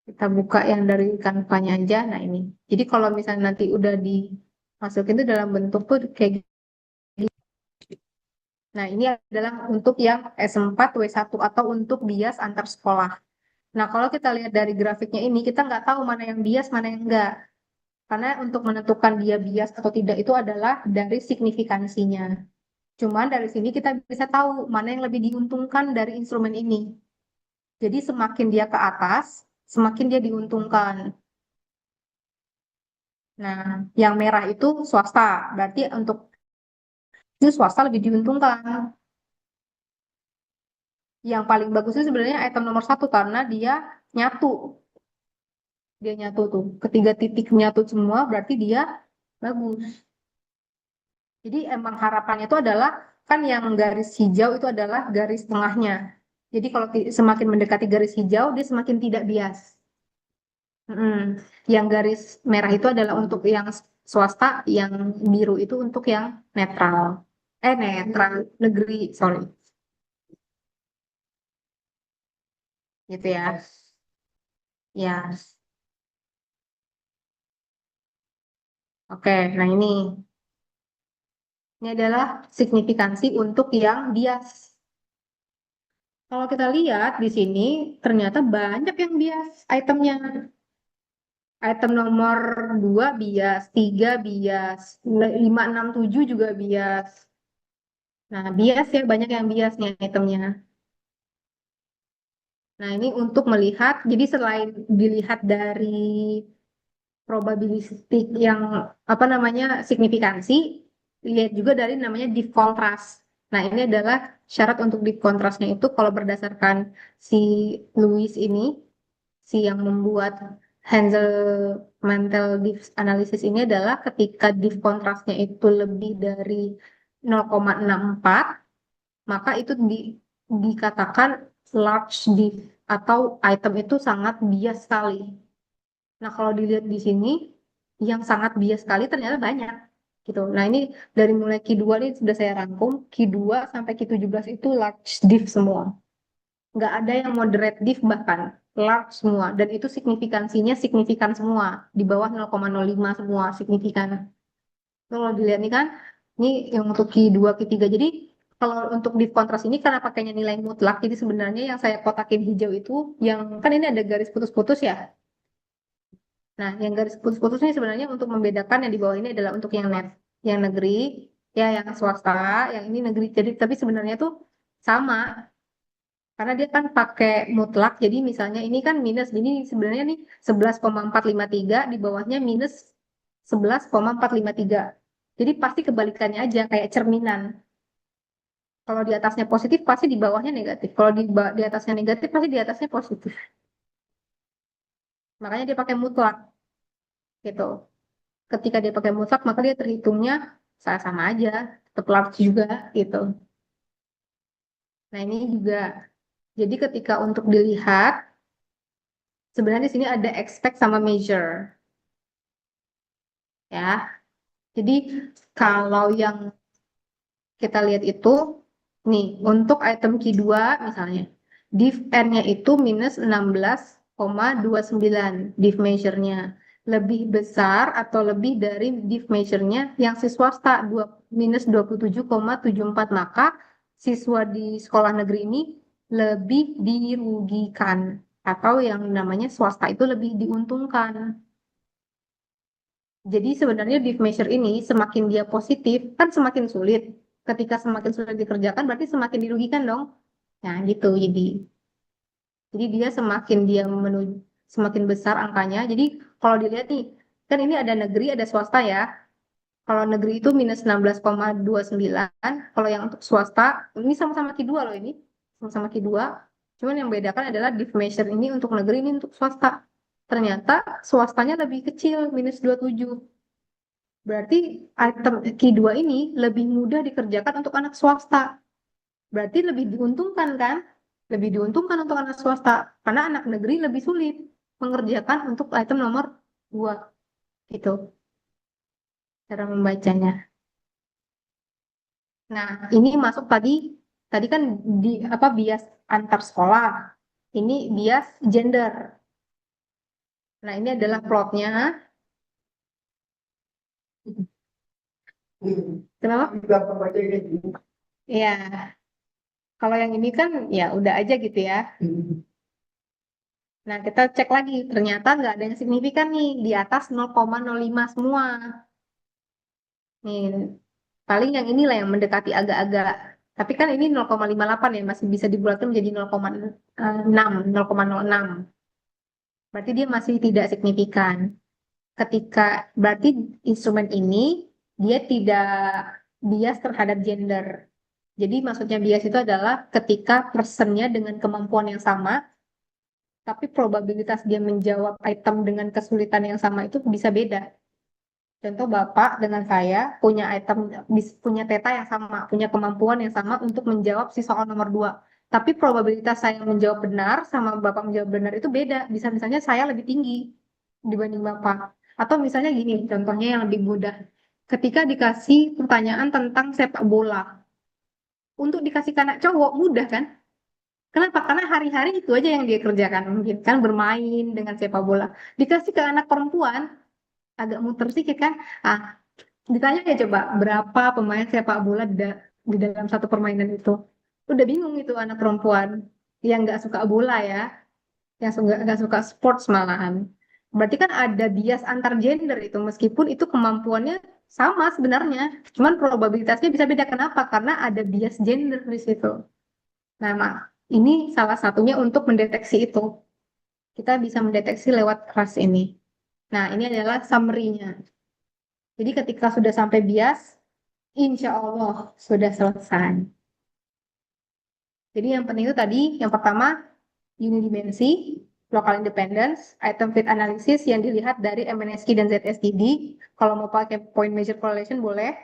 S2: kita buka yang dari Canva-nya aja. Nah ini. Jadi kalau misalnya nanti udah dimasukin itu dalam bentuk tuh kayak gini. Nah, ini adalah untuk yang S4W1 atau untuk bias antar sekolah. Nah, kalau kita lihat dari grafiknya ini, kita nggak tahu mana yang bias, mana yang enggak. Karena untuk menentukan dia bias atau tidak itu adalah dari signifikansinya. Cuman dari sini kita bisa tahu mana yang lebih diuntungkan dari instrumen ini. Jadi semakin dia ke atas, semakin dia diuntungkan. Nah, yang merah itu swasta. Berarti untuk itu swasta lebih diuntungkan. Yang paling bagus itu sebenarnya item nomor 1 karena dia nyatu. Dia nyatu tuh. Ketiga titik nyatu semua berarti dia bagus. Jadi emang harapannya itu adalah kan yang garis hijau itu adalah garis tengahnya. Jadi kalau semakin mendekati garis hijau dia semakin tidak bias. Mm. Yang garis merah itu adalah untuk yang swasta, yang biru itu untuk yang netral. Netral negeri, sorry. Gitu ya. Ya. Oke, nah ini adalah signifikansi untuk yang bias. Kalau kita lihat di sini, ternyata banyak yang bias itemnya. Item nomor 2 bias, 3 bias, 5, 6, 7 juga bias. Nah, bias ya, banyak yang biasnya itemnya. Nah, ini untuk melihat, jadi selain dilihat dari probabilistik yang apa namanya signifikansi, lihat juga dari namanya diff kontras. Nah, ini adalah syarat untuk diff kontrasnya itu kalau berdasarkan si Lewis ini, si yang membuat Hansel-Mantel diff analysis ini adalah ketika diff kontrasnya itu lebih dari 0,64, maka itu dikatakan large diff atau item itu sangat bias sekali. Nah, kalau dilihat di sini, yang sangat bias sekali ternyata banyak. Gitu. Nah, ini dari mulai Q2 ini sudah saya rangkum, Q2 sampai Q17 itu large diff semua. Nggak ada yang moderate diff bahkan, large semua. Dan itu signifikansinya signifikan semua, di bawah 0,05 semua signifikan. Kalau dilihat nih kan, ini yang untuk Q2, Q3. Jadi, kalau untuk diff kontras ini karena pakainya nilai mutlak, jadi sebenarnya yang saya kotakin hijau itu, yang kan ini ada garis putus-putus ya, nah, yang garis putus-putus ini sebenarnya untuk membedakan yang di bawah ini adalah untuk yang net, yang negeri, ya yang swasta, yang ini negeri. Jadi tapi sebenarnya tuh sama karena dia kan pakai mutlak. Jadi misalnya ini kan minus, jadi sebenarnya nih 11,453 di bawahnya minus 11,453. Jadi pasti kebalikannya aja kayak cerminan. Kalau di atasnya positif pasti di bawahnya negatif. Kalau di atasnya negatif pasti di atasnya positif. Makanya dia pakai mutlak gitu. Ketika dia pakai mutlak maka dia terhitungnya sama aja, tetap large juga gitu. Nah, ini juga jadi ketika untuk dilihat sebenarnya di sini ada expect sama measure ya. Jadi kalau yang kita lihat itu nih untuk item Q2 misalnya div N-nya itu minus 16,29 div measure-nya lebih besar atau lebih dari div measure-nya yang si swasta minus 27,74, maka siswa di sekolah negeri ini lebih dirugikan atau yang namanya swasta itu lebih diuntungkan. Jadi sebenarnya diff measure ini semakin dia positif kan semakin sulit. Ketika semakin sulit dikerjakan berarti semakin dirugikan dong. Nah gitu jadi dia semakin dia menuju semakin besar angkanya. Jadi kalau dilihat nih kan ini ada negeri ada swasta ya. Kalau negeri itu minus 16,29. Kalau yang untuk swasta ini sama-sama Q2 loh ini sama-sama Q2. Cuman yang bedakan adalah diff measure ini untuk negeri ini untuk swasta. Ternyata swastanya lebih kecil minus 27. Berarti item Q2 ini lebih mudah dikerjakan untuk anak swasta. Berarti lebih diuntungkan kan? Lebih diuntungkan untuk anak swasta. Karena anak negeri lebih sulit mengerjakan untuk item nomor 2. Gitu cara membacanya. Nah, ini masuk tadi tadi kan di apa bias antar sekolah. Ini bias gender. Nah, ini adalah plotnya. Kenapa? Ya, kalau yang ini kan ya udah aja gitu ya. Nah, kita cek lagi. Ternyata nggak ada yang signifikan nih. Di atas 0,05 semua. Nih, paling yang inilah yang mendekati agak-agak. Tapi kan ini 0,58 ya. Masih bisa dibulatkan menjadi 0,6. 0,06. Berarti dia masih tidak signifikan. Berarti instrumen ini dia tidak bias terhadap gender. Jadi maksudnya bias itu adalah ketika personnya dengan kemampuan yang sama, tapi probabilitas dia menjawab item dengan kesulitan yang sama itu bisa beda. Contoh Bapak dengan saya punya item, punya theta yang sama, punya kemampuan yang sama untuk menjawab si soal nomor 2. Tapi probabilitas saya menjawab benar sama Bapak menjawab benar itu beda. Bisa misalnya saya lebih tinggi dibanding Bapak. Atau misalnya gini, contohnya yang lebih mudah. Ketika dikasih pertanyaan tentang sepak bola, untuk dikasih ke anak cowok mudah kan? Kenapa? Karena hari-hari itu aja yang dia kerjakan mungkin kan bermain dengan sepak bola. Dikasih ke anak perempuan agak muter sedikit kan? Ah, ditanya ya coba berapa pemain sepak bola di dalam satu permainan itu. Udah bingung itu anak perempuan yang nggak suka bola ya, yang nggak suka sports malahan. Berarti kan ada bias antar gender itu meskipun itu kemampuannya sama sebenarnya, cuman probabilitasnya bisa beda. Kenapa? Karena ada bias gender di situ. Nah, Ini salah satunya untuk mendeteksi itu. Kita bisa mendeteksi lewat kelas ini. Nah, ini adalah summary-nya. Jadi ketika sudah sampai bias, insya Allah sudah selesai. Jadi yang penting itu tadi, yang pertama, unidimensi, local independence, item fit analysis yang dilihat dari MNSQ dan ZSTD. Kalau mau pakai point measure correlation boleh.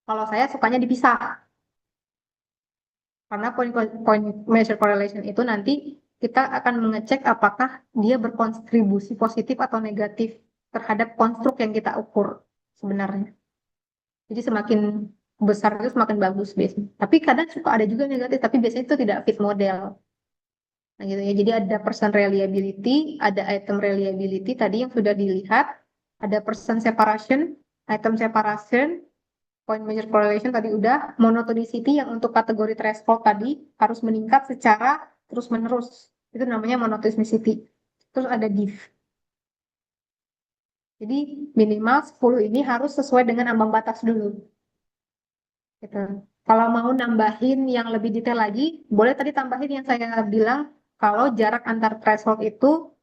S2: Kalau saya sukanya dipisah. Karena point measure correlation itu nanti kita akan mengecek apakah dia berkontribusi positif atau negatif terhadap konstruk yang kita ukur sebenarnya. Jadi semakin besar itu semakin bagus biasanya. Tapi kadang suka ada juga negatif, tapi biasanya itu tidak fit model. Nah gitu ya. Jadi ada percent reliability, ada item reliability tadi yang sudah dilihat, ada percent separation, item separation, point measure correlation tadi udah, monotonicity yang untuk kategori threshold tadi harus meningkat secara terus-menerus. Itu namanya monotonicity. Terus ada diff. Jadi minimal 10 ini harus sesuai dengan ambang batas dulu. Gitu. Kalau mau nambahin yang lebih detail lagi, boleh tadi tambahin yang saya bilang kalau jarak antar threshold itu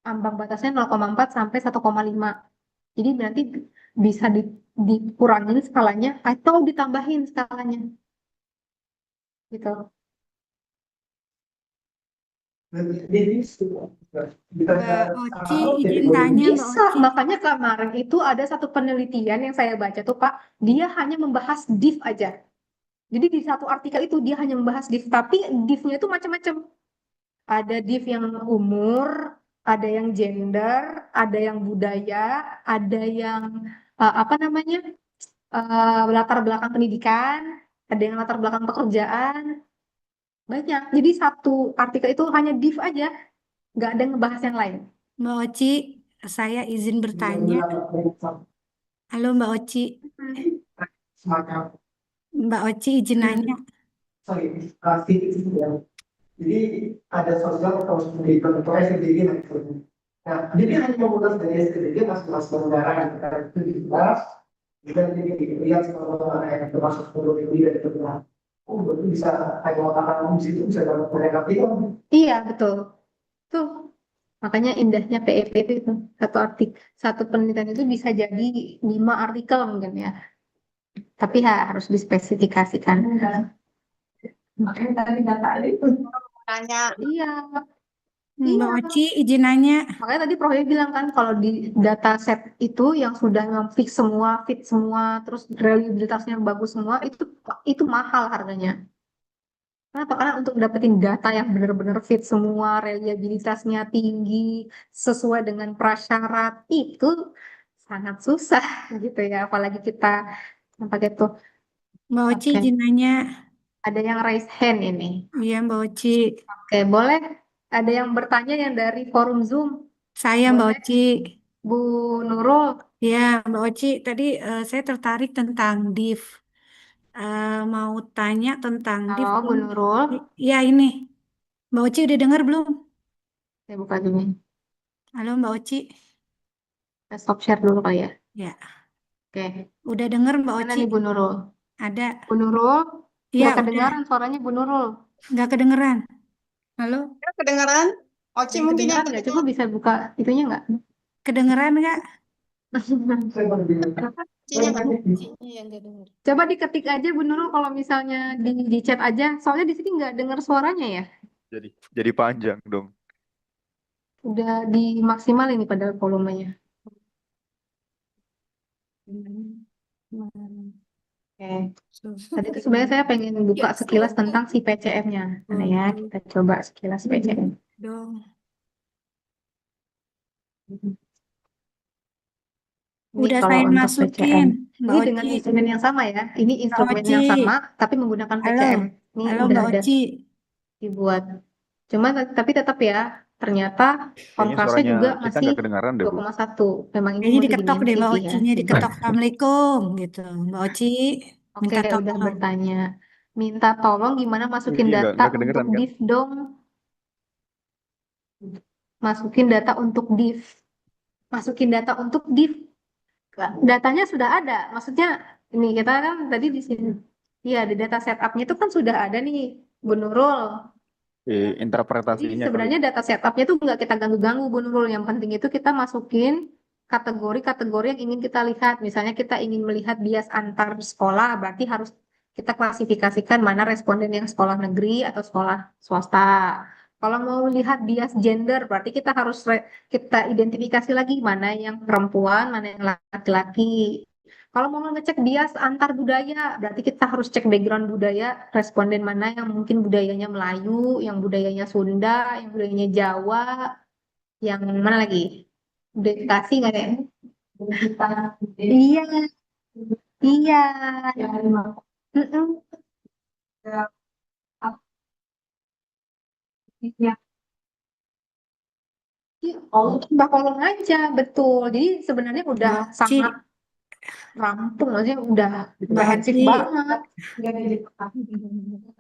S2: ambang batasnya 0,4 sampai 1,5. Jadi nanti bisa dikurangin skalanya atau ditambahin skalanya. Gitu.
S5: Mbak Oci, izin tanya Mbak
S2: Bisa,
S5: Oci.
S2: makanya kemarin itu ada satu penelitian yang saya baca tuh Pak, dia hanya membahas div aja. Jadi di satu artikel itu dia hanya membahas div, tapi divnya itu macam-macam. Ada div yang umur, ada yang gender, ada yang budaya, ada yang apa namanya latar belakang pendidikan, ada yang latar belakang pekerjaan, banyak. Jadi satu artikel itu hanya div aja, nggak ada yang ngebahas yang lain.
S5: Mbak Oci, saya izin bertanya. Halo Mbak Oci. Mbak Oci izin nanya.
S6: Jadi ada sosial atau pendidikan atau SDG maksudnya. Nah, jadi hanya memutus dari SDG masing-masing negara yang kita itu jelas. Kita jadi lihat kalau yang termasuk penduduk ini dari negara. Oh, berarti bisa kayak mengatakan di situ bisa dapat mereka itu.
S2: Iya, betul. Tuh, makanya indahnya PEP itu satu artikel, satu penelitian itu bisa jadi 5 artikel mungkin ya. Tapi harus dispesifikasikan.
S3: Makanya tadi data itu
S1: Tanya,
S2: Iya,
S5: Mbak
S2: iya.
S5: Oci izin nanya.
S2: Makanya tadi Prof bilang kan kalau di data set itu yang sudah memang fix semua, fit semua, terus reliabilitasnya bagus semua, itu mahal harganya. Kenapa? Karena untuk dapetin data yang benar-benar fit semua, reliabilitasnya tinggi, sesuai dengan prasyarat, itu sangat susah gitu ya. Apalagi kita pakai tuh.
S5: Mbak Oci
S2: Oke,
S5: izin nanya.
S2: ada yang raise hand ini.
S5: Iya Mbak Oci.
S2: Oke, boleh. Ada yang bertanya yang dari forum Zoom.
S5: Saya Mbak
S2: Boleh,
S5: Oci.
S2: Bu Nurul.
S5: Ya Mbak Oci, tadi saya tertarik tentang div. Mau tanya tentang div
S2: Halo, Bu
S5: dong.
S2: Nurul.
S5: Ya ini. Mbak Oci udah dengar belum?
S2: Saya buka dulu.
S5: Halo Mbak Oci.
S2: Kita stop share dulu kali ya.
S5: Ya,
S2: Oke.
S5: udah dengar Mbak
S2: Mana
S5: Oci?
S2: nih Bu Nurul?
S5: Ada.
S2: Bu Nurul,
S5: Ya,
S2: nggak
S5: udah.
S2: kedengaran suaranya Bu Nurul.
S5: Nggak kedengeran. Halo?
S1: kedengaran? Oci
S2: Ada yang
S1: mungkin yang
S2: kedengaran nggak? Coba bisa buka itunya nggak?
S5: Kedengeran nggak?
S6: Saya baru bilang.
S1: Ocinya nggak Ocinya yang nggak dengar.
S2: Coba diketik aja Bu Nurul kalau misalnya di chat aja. Soalnya di sini nggak dengar suaranya ya.
S4: Jadi panjang dong.
S2: Udah dimaksimal ini padahal volumenya. Oke. Tadi itu sebenarnya saya pengen buka sekilas tentang si PCM-nya. Mana ya? Kita coba sekilas PCM.
S5: Dong.
S2: Ini
S5: Udah
S2: kalau
S5: saya
S2: untuk
S5: masukin.
S2: PCM.
S5: Mbak
S2: Ini dengan
S5: Oci.
S2: instrumen yang sama ya. Ini
S5: Mbak
S2: instrumen
S5: Oci.
S2: yang sama, tapi menggunakan
S5: Halo.
S2: PCM. Ini
S5: Halo
S2: udah
S5: Mbak
S2: ada
S5: Oci.
S2: dibuat. Cuma tapi tetap ya, ternyata
S4: Kayaknya
S2: kontrasnya
S4: suaranya
S2: juga
S4: kita
S2: masih
S4: nggak kedengaran deh, Bu.
S2: 2,1. Memang ini
S5: Kayaknya diketok deh Mbak
S2: multidimensi ya.
S5: Ocinya. Diketok. Assalamualaikum gitu. Mbak Oci
S2: Oke,
S5: minta
S2: udah
S5: tolong.
S2: bertanya. Minta tolong gimana masukin
S4: Iya,
S2: data
S4: nggak
S2: untuk
S4: kedengeran kan?
S2: div dong. Masukin data untuk div. Masukin data untuk div. Datanya sudah ada. Maksudnya ini kita kan tadi di sini. Iya, di data setupnya itu kan sudah ada nih, Bu Nurul. Jadi
S4: Interpretasinya kali.
S2: sebenarnya data setupnya tuh nggak kita ganggu-ganggu, Bu Nurul. Yang penting itu kita masukin kategori-kategori yang ingin kita lihat. Misalnya kita ingin melihat bias antar sekolah, berarti harus kita klasifikasikan mana responden yang sekolah negeri atau sekolah swasta. Kalau mau lihat bias gender, berarti kita harus kita identifikasi lagi mana yang perempuan, mana yang laki-laki. Kalau mau ngecek bias antar budaya, berarti kita harus cek background budaya responden mana yang mungkin budayanya Melayu, yang budayanya Sunda, yang budayanya Jawa, yang mana lagi? Budaya Bekasi nggak ada?
S3: kita
S2: Iya, iya.
S3: yang lima
S2: Mm-mm.
S3: ya
S2: Oh, tambah kolom aja, betul. Jadi sebenarnya udah
S5: Mbak Oci,
S2: sangat rampung, maksudnya udah komprehensif
S5: Oci.
S2: banget.
S3: nggak jadi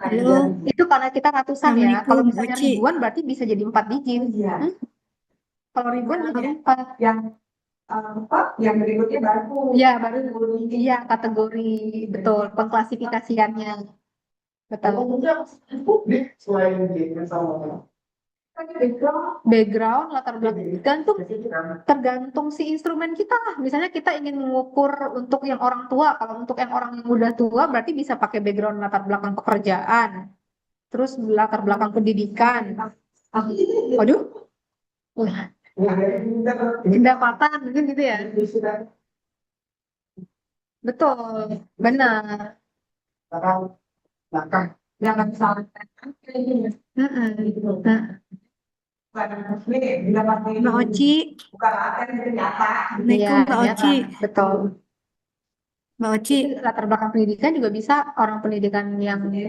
S5: Halo,
S2: Itu karena kita ratusan ya. Kalau
S5: Assalamualaikum,
S2: misalnya
S5: Oci.
S2: ribuan berarti bisa jadi 4 digit.
S3: Iya.
S2: Kalau ribuan bisa jadi 4.
S3: yang apa yang berikutnya baru
S2: Iya, baru iya kategori betul pengklasifikasiannya. Betul.
S6: Umumnya publik selain di sama
S2: Background, latar belakang tergantung si instrumen kita lah. Misalnya kita ingin mengukur untuk yang orang tua, kalau untuk yang orang yang udah tua berarti bisa pakai background latar belakang pekerjaan, terus latar belakang pendidikan. Waduh, wah, pendapatan mungkin gitu ya. Betul, benar.
S6: belakang
S3: jangan salah
S2: Mm-mm. Nah,
S3: ini bila pakai
S5: Mbak Oci,
S3: bukan ATM itu nyata
S2: iya,
S5: Assalamualaikum Mbak
S2: ternyata.
S5: Oci.
S2: Betul.
S5: Mbak Oci,
S2: Jadi latar belakang pendidikan juga bisa orang pendidikan yang ya.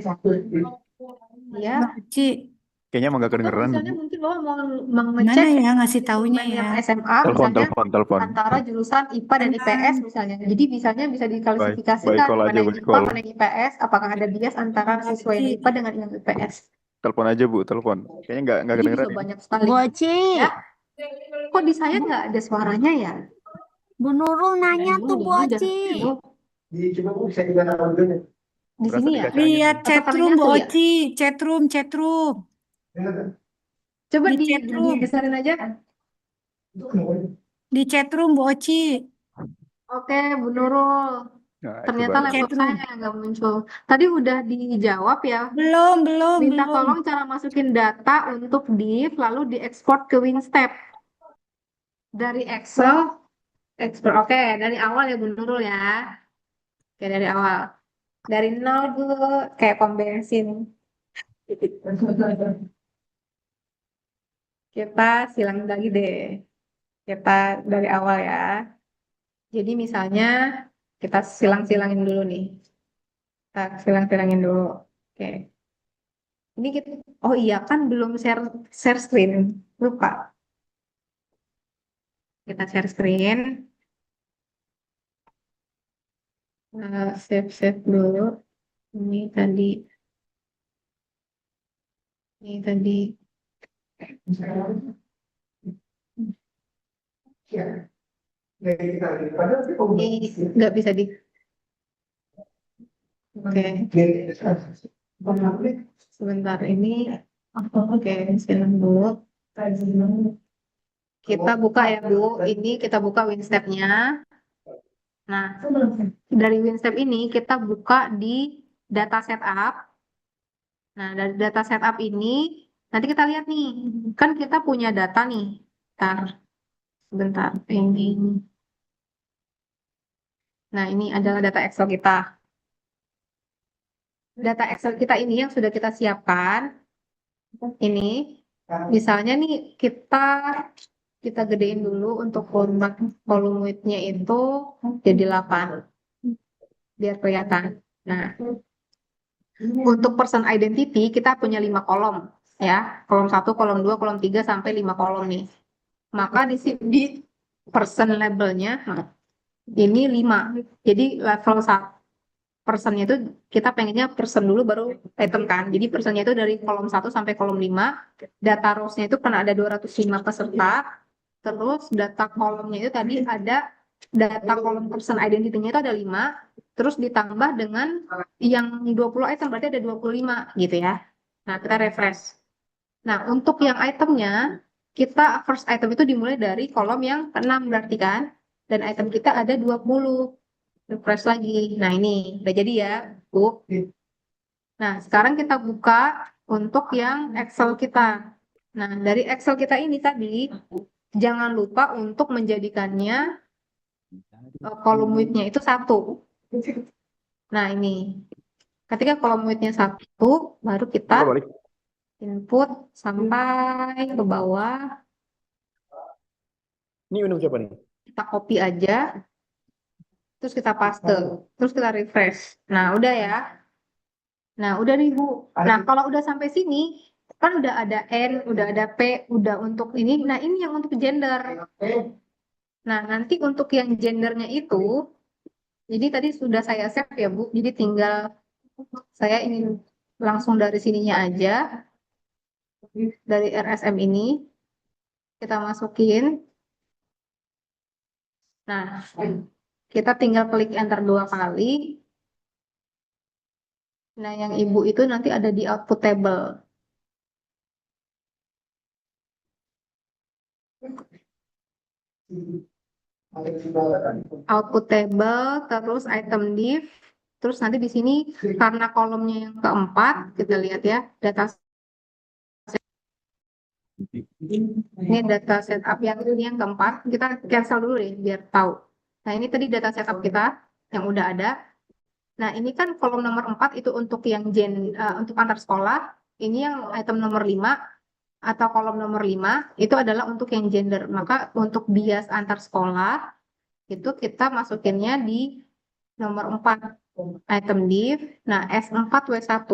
S5: Mbak Oci.
S4: Kayaknya emang gak
S2: Atau
S4: kedengeran.
S2: misalnya mungkin lo mau
S5: Mana
S2: mengecek
S5: ya ngasih taunya
S2: instrumen yang
S5: ya?
S2: SMA
S4: Telepon,
S2: misalnya
S4: telepon.
S2: antara jurusan IPA dan IPS misalnya. Jadi bisanya bisa
S4: By
S2: diklasifikasikan
S4: call
S2: mana
S4: aja,
S2: yang
S4: by
S2: IPA,
S4: call.
S2: mana yang IPS, apakah ada bias antara siswa yang IPA dengan yang IPS.
S4: Telepon aja, Bu, telepon. Kayaknya nggak
S2: Jadi
S4: kedengeran
S2: bisa
S4: ini.
S2: banyak sekali.
S7: Boci,
S2: Ya, kok di saya nggak ada suaranya ya?
S7: Bu Nurul nanya tuh
S2: Bingung dah.
S7: Boci.
S6: Coba Bu, bisa juga taruh dulu.
S2: Di
S4: Berasa
S2: sini ya?
S4: dikacangin.
S5: Lihat
S2: Atau karena
S5: chatroom Mbak
S2: nyatu ya?
S5: Oci, chatroom.
S2: Coba
S5: Di chatroom,
S2: dibesarin aja.
S6: Itu kenapa?
S5: di chatroom Mbak Oci.
S2: Oke, Bu Nurul.
S4: Nah, itu
S2: Ternyata
S4: baru.
S2: laptop
S5: Chatroom.
S2: saya yang nggak muncul. Tadi udah dijawab ya.
S5: Belum.
S2: Minta tolong cara masukin data untuk div lalu diekspor ke WinStep. Dari Excel, ekspor. Oke, dari awal ya Bu Nurul ya. Oke, dari awal. Dari nol dulu, kayak pom bensin. Kita silang lagi deh. Kita dari awal ya. Jadi misalnya kita silang-silangin dulu nih. Kita silang-silangin dulu. Oke. Ini kita, oh iya kan belum share screen. Lupa. Kita share screen. Save dulu. Ini tadi.
S6: Ya. Dari kita ini. Padahal kita udah
S2: Ini nggak bisa di. Oke, sebentar ini. Oke, silang dulu. Kita buka ya Bu. Ini kita buka WinStep-nya. Nah, dari WinStep ini kita buka di data setup. Nah, dari data setup ini nanti kita lihat nih, kan kita punya data nih. Sebentar, ini. Nah, ini adalah data Excel kita. Data Excel kita ini yang sudah kita siapkan. Ini, misalnya nih kita gedein dulu untuk volume width-nya itu jadi 8. Biar kelihatan. Nah, untuk person identity kita punya 5 kolom ya. Kolom 1, kolom 2, kolom 3 sampai 5 kolom nih. Maka di person labelnya ini 5. Jadi level 1 personnya itu kita pengennya person dulu baru item kan. Jadi personnya itu dari kolom 1 sampai kolom 5. Data rows-nya itu karena ada 205 peserta. Terus data kolomnya itu tadi ada data kolom person identity-nya itu ada 5. Terus ditambah dengan yang 20 item berarti ada 25 gitu ya. Nah, kita refresh. Nah, untuk yang itemnya, kita first item itu dimulai dari kolom yang ke-6 berarti kan? Dan item kita ada 20. Refresh lagi. Nah, ini udah jadi ya, Bu. Nah, sekarang kita buka untuk yang Excel kita. Nah, dari Excel kita ini tadi, jangan lupa untuk menjadikannya kolom width-nya itu 1. Nah, ini. Ketika kolom width-nya 1, baru kita
S4: Coba balik.
S2: input sampai ke bawah.
S4: Ini minum siapa nih?
S2: Kita copy aja. Terus kita paste. Terus kita refresh. Nah, udah ya. Nah, udah nih, Bu. Nah, kalau udah sampai sini, kan udah ada N, udah ada P, udah untuk ini. Nah, ini yang untuk gender. Nah, nanti untuk yang gendernya itu, jadi tadi sudah saya save ya, Bu. Jadi tinggal saya ingin langsung dari sininya aja. Dari RSM ini, kita masukin. Nah, kita tinggal klik enter 2 kali. Nah, yang Ibu itu nanti ada di output table. Output table, terus item div, terus nanti di sini karena kolomnya yang keempat, kita lihat ya, data ini data setup yang ini yang keempat, kita cancel dulu deh biar tahu. Nah, ini tadi data setup kita yang udah ada. Nah, ini kan kolom nomor 4 itu untuk yang untuk antar sekolah. Ini yang item nomor 5 atau kolom nomor 5 itu adalah untuk yang gender. Maka untuk bias antar sekolah itu kita masukinnya di nomor 4 item div. Nah, S4W1.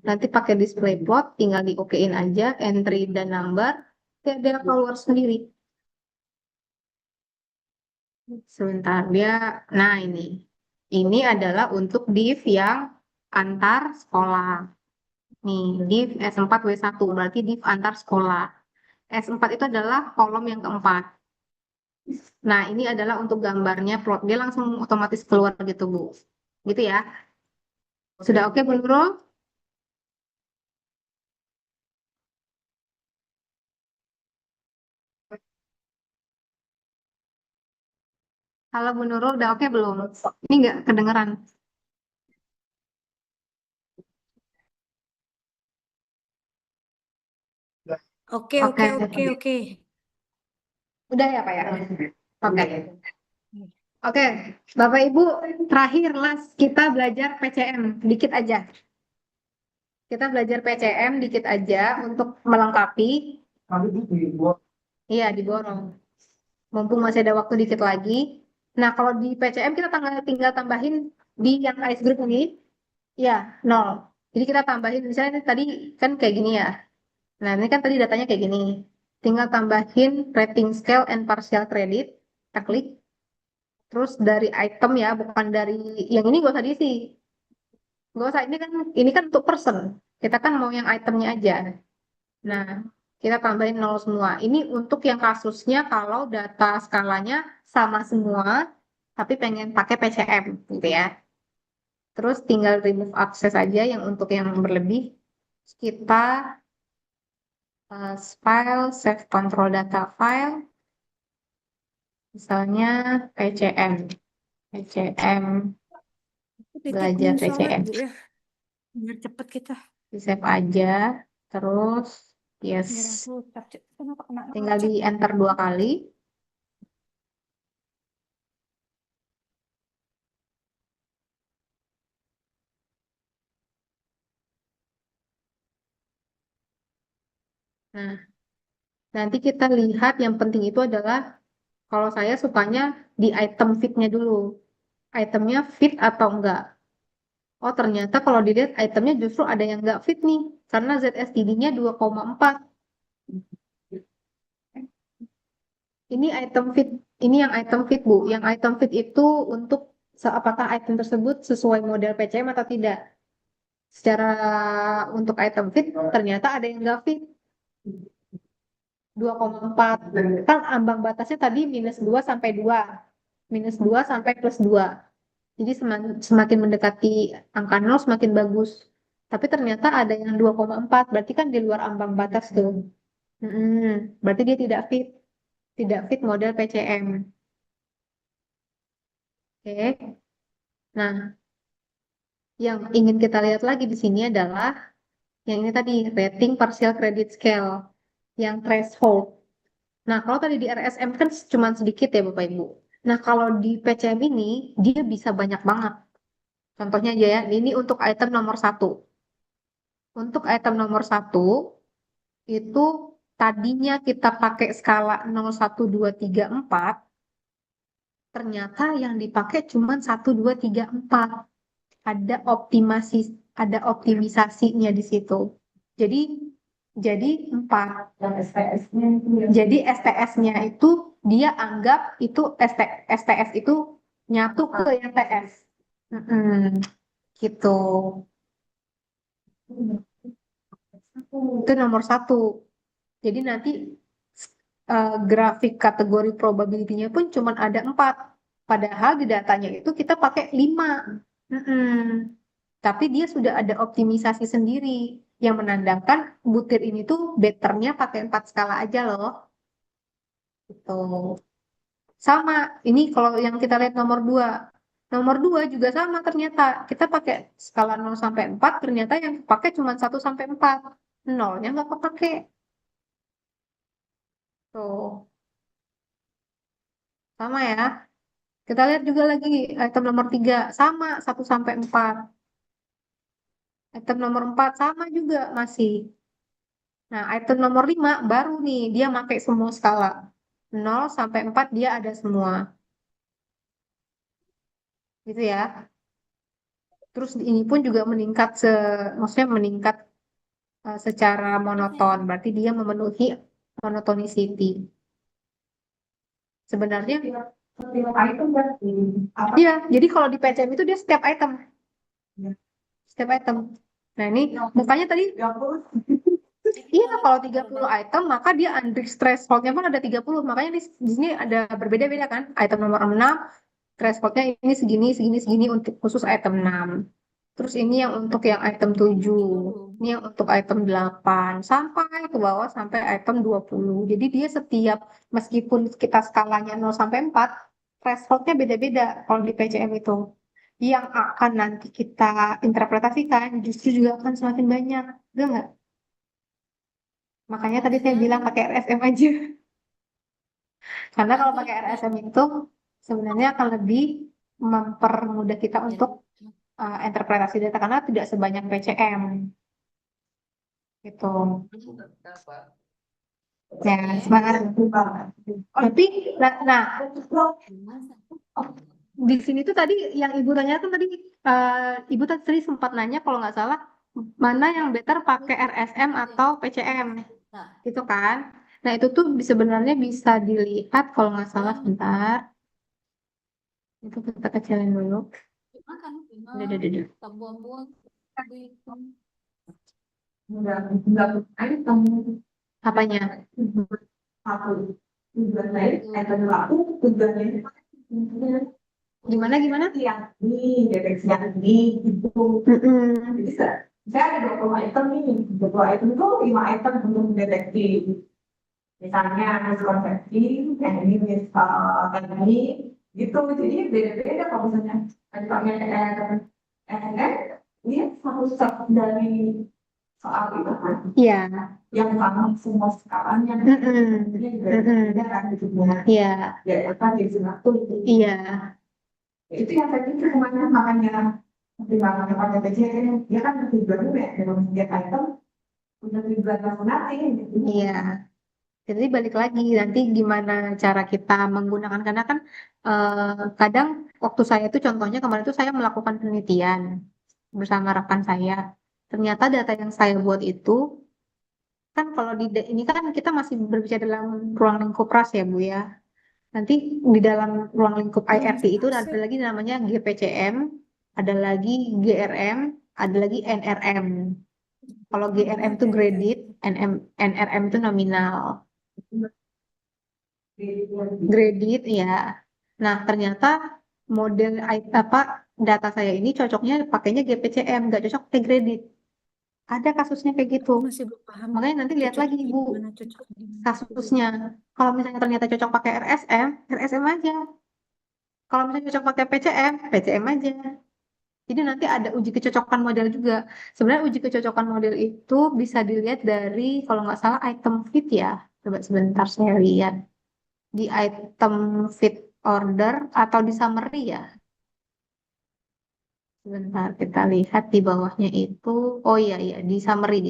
S2: Nanti pakai display plot, tinggal di okein aja entry dan number. Dia keluar sendiri. Sebentar dia. Nah, ini adalah untuk div yang antar sekolah. Nih, div S4W1 berarti div antar sekolah. S4 itu adalah kolom yang keempat. Nah, ini adalah untuk gambarnya plot. Dia langsung otomatis keluar gitu, Bu. Gitu ya. Sudah oke, Bu Nurul? Halo Bu Nurul, udah oke belum? Ini nggak kedengeran.
S5: Oke,
S2: Oke.
S5: oke, oke, oke.
S2: Udah ya, Pak ya? Oke. Oke, Bapak Ibu, terakhir kita belajar PCM dikit aja. Kita belajar PCM dikit aja untuk melengkapi. Iya, diborong. Mumpung masih ada waktu dikit lagi. Nah, kalau di PCM kita tinggal tambahin di yang ice group ini, ya 0. Jadi kita tambahin, misalnya ini tadi kan kayak gini ya. Nah, ini kan tadi datanya kayak gini. Tinggal tambahin rating scale and partial credit. Kita klik. Terus dari item ya, bukan dari yang ini gak usah diisi. Gak usah, ini kan untuk person. Kita kan mau yang itemnya aja. Nah, kita tambahin 0 semua. Ini untuk yang kasusnya kalau data skalanya sama semua, tapi pengen pakai PCM gitu ya. Terus tinggal remove access aja yang untuk yang berlebih. Kita file, save control data file. Misalnya PCM. PCM,
S5: Titip
S2: belajar
S5: dulu sholat,
S2: PCM.
S5: Bu ya. Biar cepet kita.
S2: Di save aja. Terus, yes.
S5: Biar aku kenapa kena
S2: Tinggal
S5: macet?
S2: di enter 2 kali. Nah, nanti kita lihat yang penting itu adalah kalau saya sukanya di item fit-nya dulu. Itemnya fit atau enggak. Oh, ternyata kalau dilihat itemnya justru ada yang enggak fit nih. Karena ZSTD-nya 2,4. Ini item fit. Ini yang item fit, Bu. Yang item fit itu untuk apakah item tersebut sesuai model PCM atau tidak. Secara untuk item fit, ternyata ada yang enggak fit. 2,4. Kan ambang batasnya tadi -2 sampai 2. -2 sampai +2. Jadi semakin mendekati angka 0 semakin bagus. Tapi ternyata ada yang 2,4, berarti kan di luar ambang batas tuh. Berarti dia tidak fit model PCM. Oke. Nah, yang ingin kita lihat lagi di sini adalah yang ini tadi, rating partial credit scale, yang threshold. Nah, kalau tadi di RSM kan cuma sedikit ya Bapak Ibu. Nah, kalau di PCM ini, dia bisa banyak banget. Contohnya aja ya, ini untuk item nomor 1. Untuk item nomor 1, itu tadinya kita pakai skala 0, 1, 2, 3, 4, ternyata yang dipakai cuma 1, 2, 3, 4. Ada optimisasinya di situ. Jadi 4.
S3: Dan STS-nya itu yang
S2: Jadi STS-nya itu dia anggap itu STS itu nyatu ke yang TS. Gitu. Itu nomor 1. Jadi nanti grafik kategori probability-nya pun cuma ada 4. Padahal di datanya itu kita pakai 5. Tapi dia sudah ada optimisasi sendiri yang menandakan butir ini tuh betternya pakai 4 skala aja loh. Gitu. Sama, ini kalau yang kita lihat nomor 2. Nomor 2 juga sama ternyata. Kita pakai skala 0 sampai 4, ternyata yang pakai cuma 1 sampai 4. Nolnya nggak kepake. Tuh, sama ya. Kita lihat juga lagi item nomor 3, sama 1 sampai 4. Item nomor 4 sama juga masih. Nah, item nomor 5 baru nih, dia pakai semua skala. 0 sampai 4 dia ada semua. Gitu ya. Terus ini pun juga meningkat maksudnya meningkat secara monoton. Berarti dia memenuhi monotonicity. Sebenarnya
S3: setiap item berarti apa
S2: iya, jadi kalau di PCM itu dia setiap item. Setiap item. Nah, ini mukanya tadi
S3: 30
S2: iya, kalau 30 item maka dia Andrix thresholdnya pun ada 30. Makanya di sini ada berbeda-beda kan. Item nomor 6 thresholdnya ini segini, segini, segini untuk khusus item 6. Terus ini yang untuk yang item 7. Ini yang untuk item 8. Sampai ke bawah sampai item 20. Jadi dia setiap, meskipun kita skalanya 0 sampai 4, thresholdnya beda-beda kalau di PCM itu. Yang akan nanti kita interpretasikan justru juga akan semakin banyak. Enggak nggak? Makanya tadi saya bilang pakai RSM aja. Karena kalau pakai RSM itu sebenarnya akan lebih mempermudah kita untuk interpretasi data karena tidak sebanyak PCM gitu. Ya, semangat. Tapi nah di sini tuh tadi yang ibu tanyakan tadi ibu tadi sempat nanya kalau nggak salah mana yang better pakai RSM atau PCM gitu kan. Nah, itu tuh sebenarnya bisa dilihat kalau nggak salah sebentar. Itu kita kecilin dulu. Udah.
S3: enggak item
S2: Apanya?
S3: satu tujuan lain item laku tujuannya
S2: Gimana?
S3: yang ini deteksi yang ini itu jadi saya ada 20 item nih 20 item itu 5 item untuk mendeteksi misalnya miskonsepsi yang ini ini gitu jadi beda-beda kalau misalnya pakai RNN ini satu step dari soal itu kan
S2: Iya.
S3: yang sama semua skalanya jadi beda kan gitu
S2: Iya.
S3: ya kan di Singapura itu
S2: Iya.
S3: itu yang tadi semuanya makanya pertimbangannya pada PCN dia kan tujuannya ya dalam setiap item punya tujuan masing-masing gitu.
S2: Iya. Jadi balik lagi nanti gimana cara kita menggunakan karena kan kadang waktu saya itu contohnya kemarin itu saya melakukan penelitian bersama rekan saya. Ternyata data yang saya buat itu kan kalau ini kan kita masih berbicara dalam ruang lingkup ras ya Bu ya. Nanti di dalam ruang lingkup IRT itu ada lagi namanya GPCM, ada lagi GRM, ada lagi NRM. Kalau GRM itu graded, NRM itu nominal. Graded ya. Nah, ternyata model data saya ini cocoknya pakainya GPCM, nggak cocok pakai graded. Ada kasusnya kayak gitu.
S5: Aku masih belum paham
S2: Makanya nanti lihat lagi
S5: cocoknya
S2: Ibu
S5: gimana, cocoknya gimana.
S2: kasusnya. Kalau misalnya ternyata cocok pakai RSM, RSM aja. Kalau misalnya cocok pakai PCM, PCM aja. Jadi nanti ada uji kecocokan model juga. Sebenarnya uji kecocokan model itu bisa dilihat dari kalau nggak salah item fit ya. Coba sebentar saya lihat di item fit order atau di summary ya. Sebentar kita lihat di bawahnya itu. Oh iya iya di summary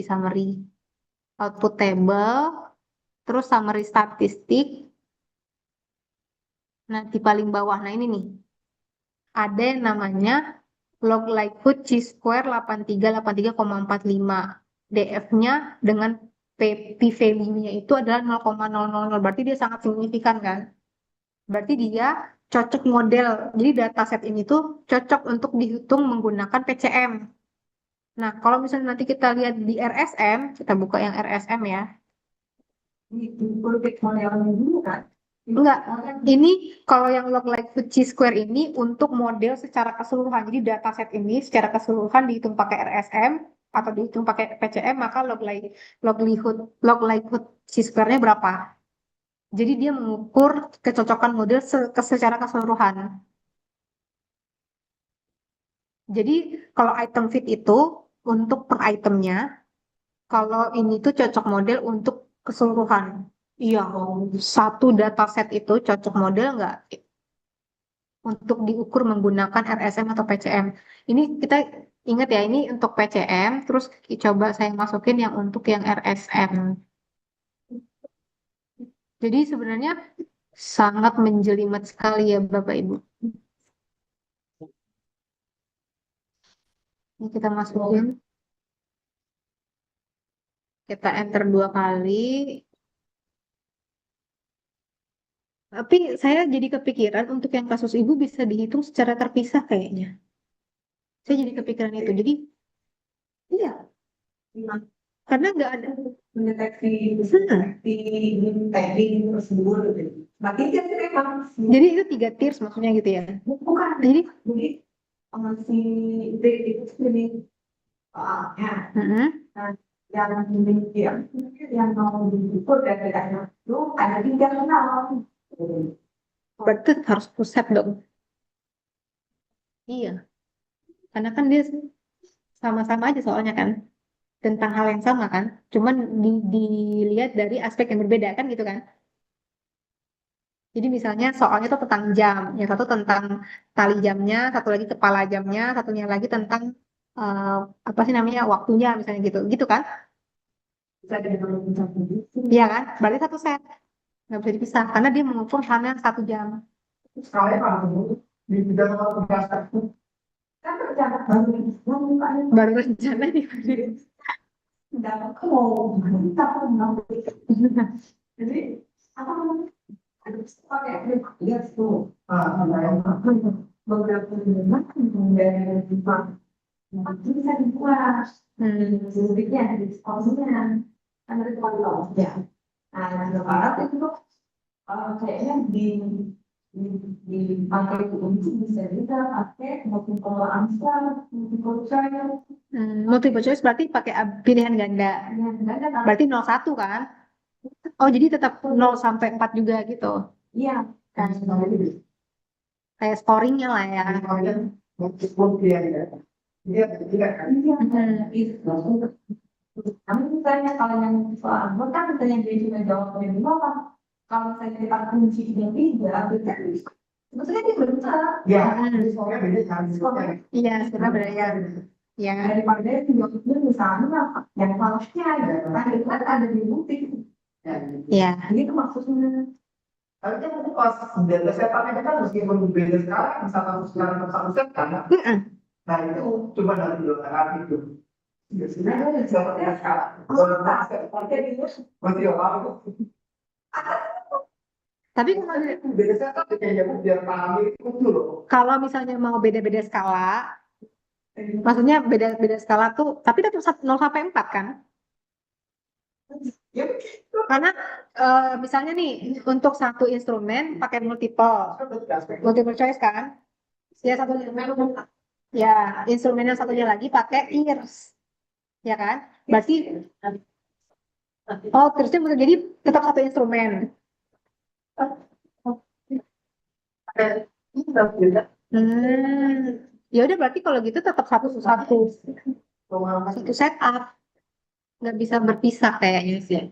S2: output table, terus summary statistik. Nah di paling bawah, nah ini nih ada yang namanya log likelihood chi-square 8383,45. DF-nya dengan p-value-nya itu adalah 0,000. Berarti dia sangat signifikan kan? Berarti dia cocok model. Jadi dataset ini tuh cocok untuk dihitung menggunakan PCM. Nah, kalau misalnya nanti kita lihat di RSM, kita buka yang RSM ya.
S3: Di politik modelnya dulu kan.
S2: Enggak, ini kalau yang log likelihood chi-square ini untuk model secara keseluruhan. Jadi dataset ini secara keseluruhan dihitung pakai RSM atau dihitung pakai PCM, maka log likelihood chi-square-nya berapa? Jadi dia mengukur kecocokan model secara keseluruhan. Jadi kalau item fit itu untuk per itemnya, kalau ini tuh cocok model untuk keseluruhan. Iya, satu dataset itu cocok model nggak untuk diukur menggunakan RSM atau PCM. Ini kita ingat ya, ini untuk PCM, terus coba saya masukin yang untuk yang RSM. Jadi sebenarnya sangat menjelimet sekali ya Bapak Ibu. Ini kita masukin. Kita enter 2 kali. Tapi saya jadi kepikiran untuk yang kasus Ibu bisa dihitung secara terpisah kayaknya. Saya jadi kepikiran itu. Jadi, iya, karena nggak ada.
S3: Mendeteksi tagging prosedur gitu. Makin kan memang
S2: Jadi itu 3 tiers maksudnya gitu ya.
S3: bukan.
S2: Jadi,
S3: Si D itu sendiri ya
S2: mm-mm.
S3: yang mau diukur dan tidaknya itu ada 3 kenal.
S2: Berarti harus pusat dong. Iya, karena kan dia sama-sama aja soalnya kan. Tentang hal yang sama kan. Cuman dilihat dari aspek yang berbeda kan gitu kan. Jadi misalnya soalnya tuh tentang jam, yang satu tentang tali jamnya, satu lagi kepala jamnya, satunya lagi tentang eh, apa sih namanya waktunya misalnya gitu, gitu kan?
S3: Bisa dengan
S2: Iya kan? Berarti satu set nggak bisa dipisah karena dia mengukur hanya 1 jam.
S6: Sekalian kalau di bidang perbatasan
S3: kan rencana baru bukan
S2: Baru rencana nih.
S3: dapat mau kita mau jadi apa namanya ada pakai lihat tuh beberapa dari Jepang itu bisa dibuat sedikitnya diskonnya kan dari kalau ya nah di barat itu tuh kayaknya dipakai itu bisa juga pakai multiple answer multiple choice
S2: Multiple choice berarti pakai pilihan ganda. Berarti 01 kan? Oh, jadi tetap 0 sampai 4 juga gitu.
S3: iya
S2: Kan kayak scoringnya lah ya.
S6: meskipun dia tidak kan
S3: Kami misalnya kalau yang soal anggot kan misalnya dia cuma jawabnya dua apa? Kalau saya kita kunci yang tiga, berarti sebetulnya dia benar.
S6: ya soalnya beda kan
S2: Iya, sebenarnya ya. Ya.
S3: Daripada itu jawabnya misalnya yang falsnya ya, kan itu kan ada di bukti.
S2: Ya.
S3: Gitu maksudnya.
S6: tapi kan pas data setannya kita meskipun beda sekarang misalkan sekarang satu set kan nah itu cuma dari dua kali itu biasanya ada sebenarnya sekarang masih apa
S2: Tapi
S6: beda setan kayaknya biar paham itu dulu
S2: kalau misalnya mau beda-beda skala, maksudnya beda-beda skala tuh, tapi tetap 0 sampai 4 kan?
S6: ya
S2: Karena misalnya nih, untuk satu instrumen pakai multiple choice kan? Ya, satu ya, instrumen yang satunya lagi pakai ears. ya kan? Berarti oh terusnya betul. Jadi tetap satu instrumen. Ya udah berarti kalau gitu tetap satu satu satu setup, nggak bisa berpisah kayaknya sih.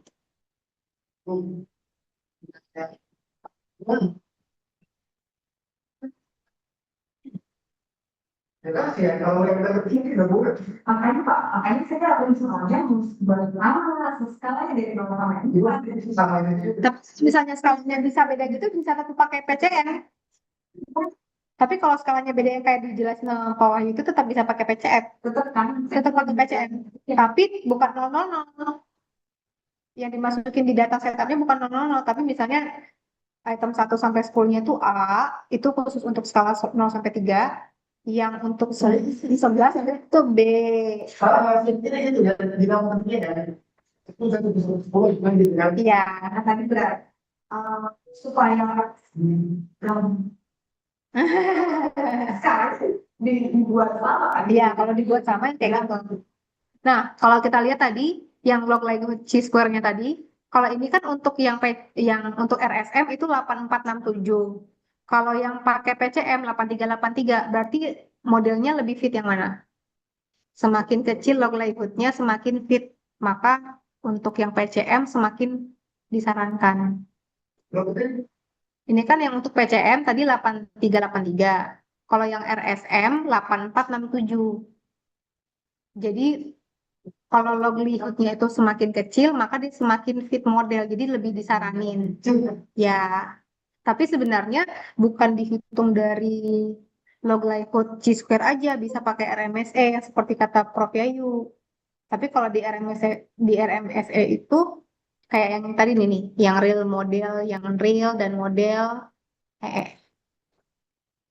S6: Jelas ya, kalau yang kita begini udah bulat.
S3: Makanya Pak, makanya saya ada misalnya buat lama skalanya dari bawah sama
S6: Itu sama ini.
S2: Tapi misalnya skalanya bisa beda gitu, bisa tetap pakai PCM. Tapi kalau skalanya beda yang kayak dijelasin sama Pak Wahyu itu tetap bisa pakai PCM.
S3: tetap kan
S2: Tetap pakai PCM. Tapi bukan 000. Yang dimasukin di data setupnya bukan 000, tapi misalnya item 1 sampai 10-nya itu A, itu khusus untuk skala 0 sampai 3. Yang untuk 11 itu B.
S6: Kalau ini itu ya di dalam pentingnya kan. Itu satu sepuluh cuma gitu kan.
S2: Iya.
S3: tadi berat supaya sekarang dibuat lama kan
S2: Iya, kalau dibuat sama yang kayak gitu. Nah, kalau kita lihat tadi yang log likelihood chi-square-nya tadi, kalau ini kan untuk yang untuk RSM itu 8467. Kalau yang pakai PCM 8383, berarti modelnya lebih fit yang mana? Semakin kecil log likelihood-nya semakin fit. Maka untuk yang PCM semakin disarankan. Ini kan yang untuk PCM tadi 8383. Kalau yang RSM 8467. Jadi kalau log likelihood-nya itu semakin kecil, maka dia semakin fit model. Jadi lebih disaranin. Ya, tapi sebenarnya bukan dihitung dari log likelihood chi-square aja, bisa pakai RMSE yang seperti kata Prof. Yayu. Tapi kalau di RMSE itu kayak yang tadi nih, yang real model, yang real dan model. Eh,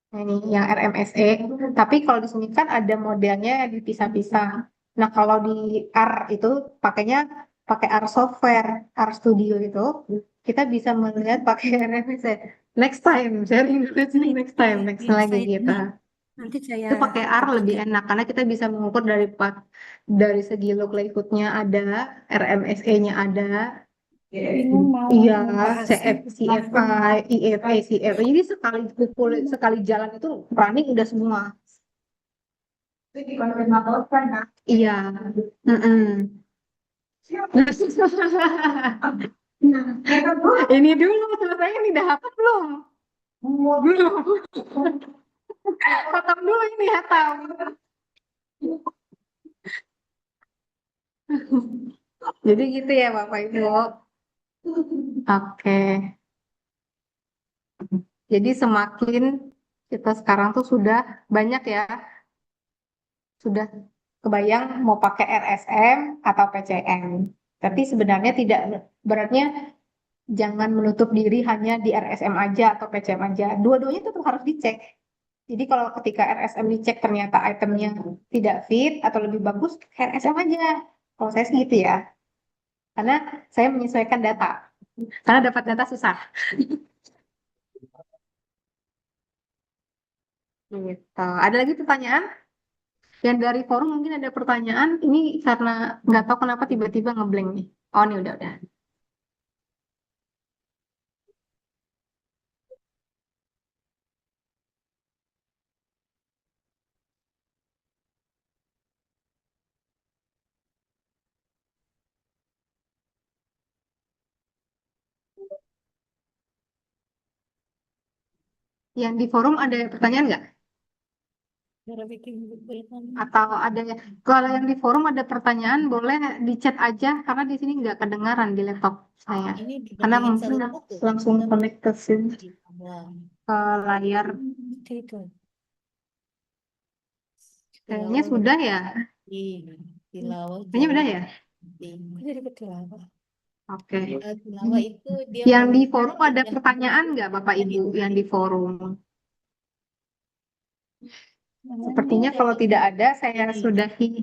S2: Nah, ini yang RMSE. Tapi kalau di sini kan ada modelnya dipisah-pisah. Nah, kalau di R itu pakainya pakai R software, R Studio itu kita bisa melihat pakai RMSE. Next time, sharing dulu sini next time lagi
S5: Saya
S2: kita.
S5: nanti saya
S2: Itu pakai R lebih enak karena kita bisa mengukur dari segi log likelihood-nya ada, RMSE-nya ada,
S5: bingung mau
S2: iya,
S5: membahasnya.
S2: CFI, IFA, CFI. Jadi sekali jalan itu running udah semua.
S3: itu dikonfirmasikan kan
S2: Iya. Mm-mm. Ini dulu selesai ini udah hafal belum? Belum. Hatam dulu ini hatam. Jadi gitu ya Bapak Ibu. Oke. Jadi semakin kita sekarang tuh sudah banyak ya, sudah kebayang mau pakai RSM atau PCM. Tapi sebenarnya tidak beratnya jangan menutup diri hanya di RSM aja atau PCM aja. Dua-duanya tetap harus dicek. Jadi kalau ketika RSM dicek ternyata itemnya tidak fit atau lebih bagus, RSM aja. Kalau saya sih gitu ya. Karena saya menyesuaikan data. Karena dapat data susah. Gitu. Ada lagi pertanyaan? Yang dari forum mungkin ada pertanyaan. Ini karena nggak tahu kenapa tiba-tiba ngeblank nih. Oh, ini udah. Yang di forum ada pertanyaan nggak?
S5: Cara bikin bulletin.
S2: Atau ada kalau yang di forum ada pertanyaan boleh di chat aja karena di sini nggak kedengaran di laptop saya.
S5: Ini
S2: Karena
S5: dibandingin
S2: mungkin
S5: satu-satu.
S2: langsung connect ke sini
S5: Wah,
S2: ke layar.
S5: seperti itu.
S2: Kayaknya sudah ya.
S5: Tilawah
S2: Kayaknya udah ya.
S5: Kok jadi ke tilawah?
S2: Oke.
S5: Tilawah itu dia
S2: Yang di forum ada pertanyaan nggak Bapak Ibu yang di forum? Sepertinya kalau tidak ada saya sudahi.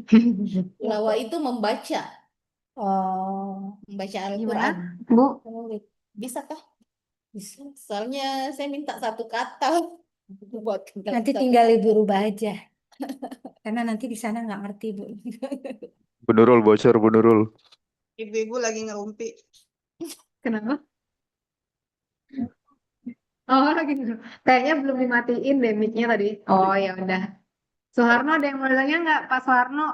S8: Tilawah itu membaca
S5: Oh,
S8: membaca
S2: Gimana,
S8: Al-Quran.
S2: Bu?
S8: Bisa kah?
S5: bisa.
S8: Soalnya saya minta satu kata buat
S5: Nanti tinggal Ibu rubah aja. Karena nanti di sana nggak ngerti, Bu.
S4: Bu Nurul bocor, Bu Nurul.
S1: Ibu-ibu lagi ngerumpi.
S2: Kenapa? Oh, gitu. Kayaknya belum dimatiin deh mic-nya tadi. Oh, ya udah. Soeharno ada yang mau tanya nggak, Pak Soeharno?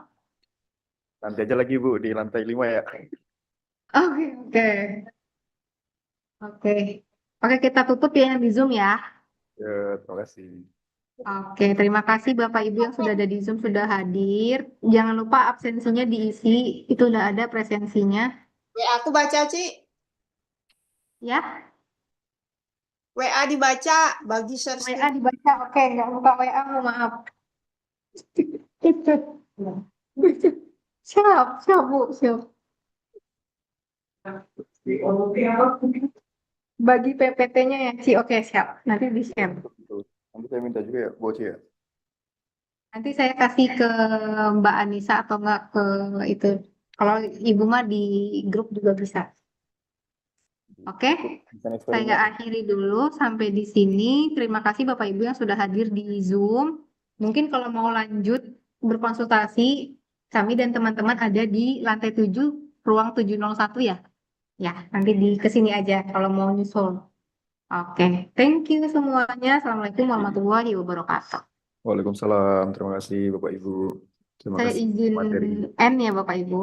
S4: Nanti aja lagi Bu di lantai 5 ya.
S2: Oke, oke. Oke. Oke, kita tutup ya di Zoom ya.
S4: Ya, terima kasih.
S2: Oke, terima kasih Bapak Ibu yang sudah ada di Zoom, sudah hadir. Jangan lupa absensinya diisi, itu udah ada presensinya.
S1: WA aku baca, Ci.
S2: Ya,
S1: WA dibaca, bagi share
S2: WA
S1: screen.
S2: dibaca. Oke, nggak buka WA, mohon maaf. Siap, siap Bu, siap. Bagi PPT-nya ya, Ci. Oke, siap. Nanti di-share.
S4: Nanti saya minta juga ya, Boci ya.
S2: Nanti saya kasih ke Mbak Anissa atau enggak ke itu. Kalau Ibu mah di grup juga bisa. Oke,
S4: Desain
S2: saya
S4: eksperimen.
S2: akhiri dulu sampai di sini. Terima kasih Bapak Ibu yang sudah hadir di Zoom. Mungkin kalau mau lanjut berkonsultasi, kami dan teman-teman ada di lantai 7, ruang 701 ya. Ya, nanti di kesini aja kalau mau nyusul. Oke, thank you semuanya. Assalamualaikum warahmatullahi wabarakatuh.
S4: Waalaikumsalam. Terima kasih Bapak Ibu. Terima
S2: Saya
S4: kasih
S2: izin
S4: materi.
S2: end ya Bapak Ibu.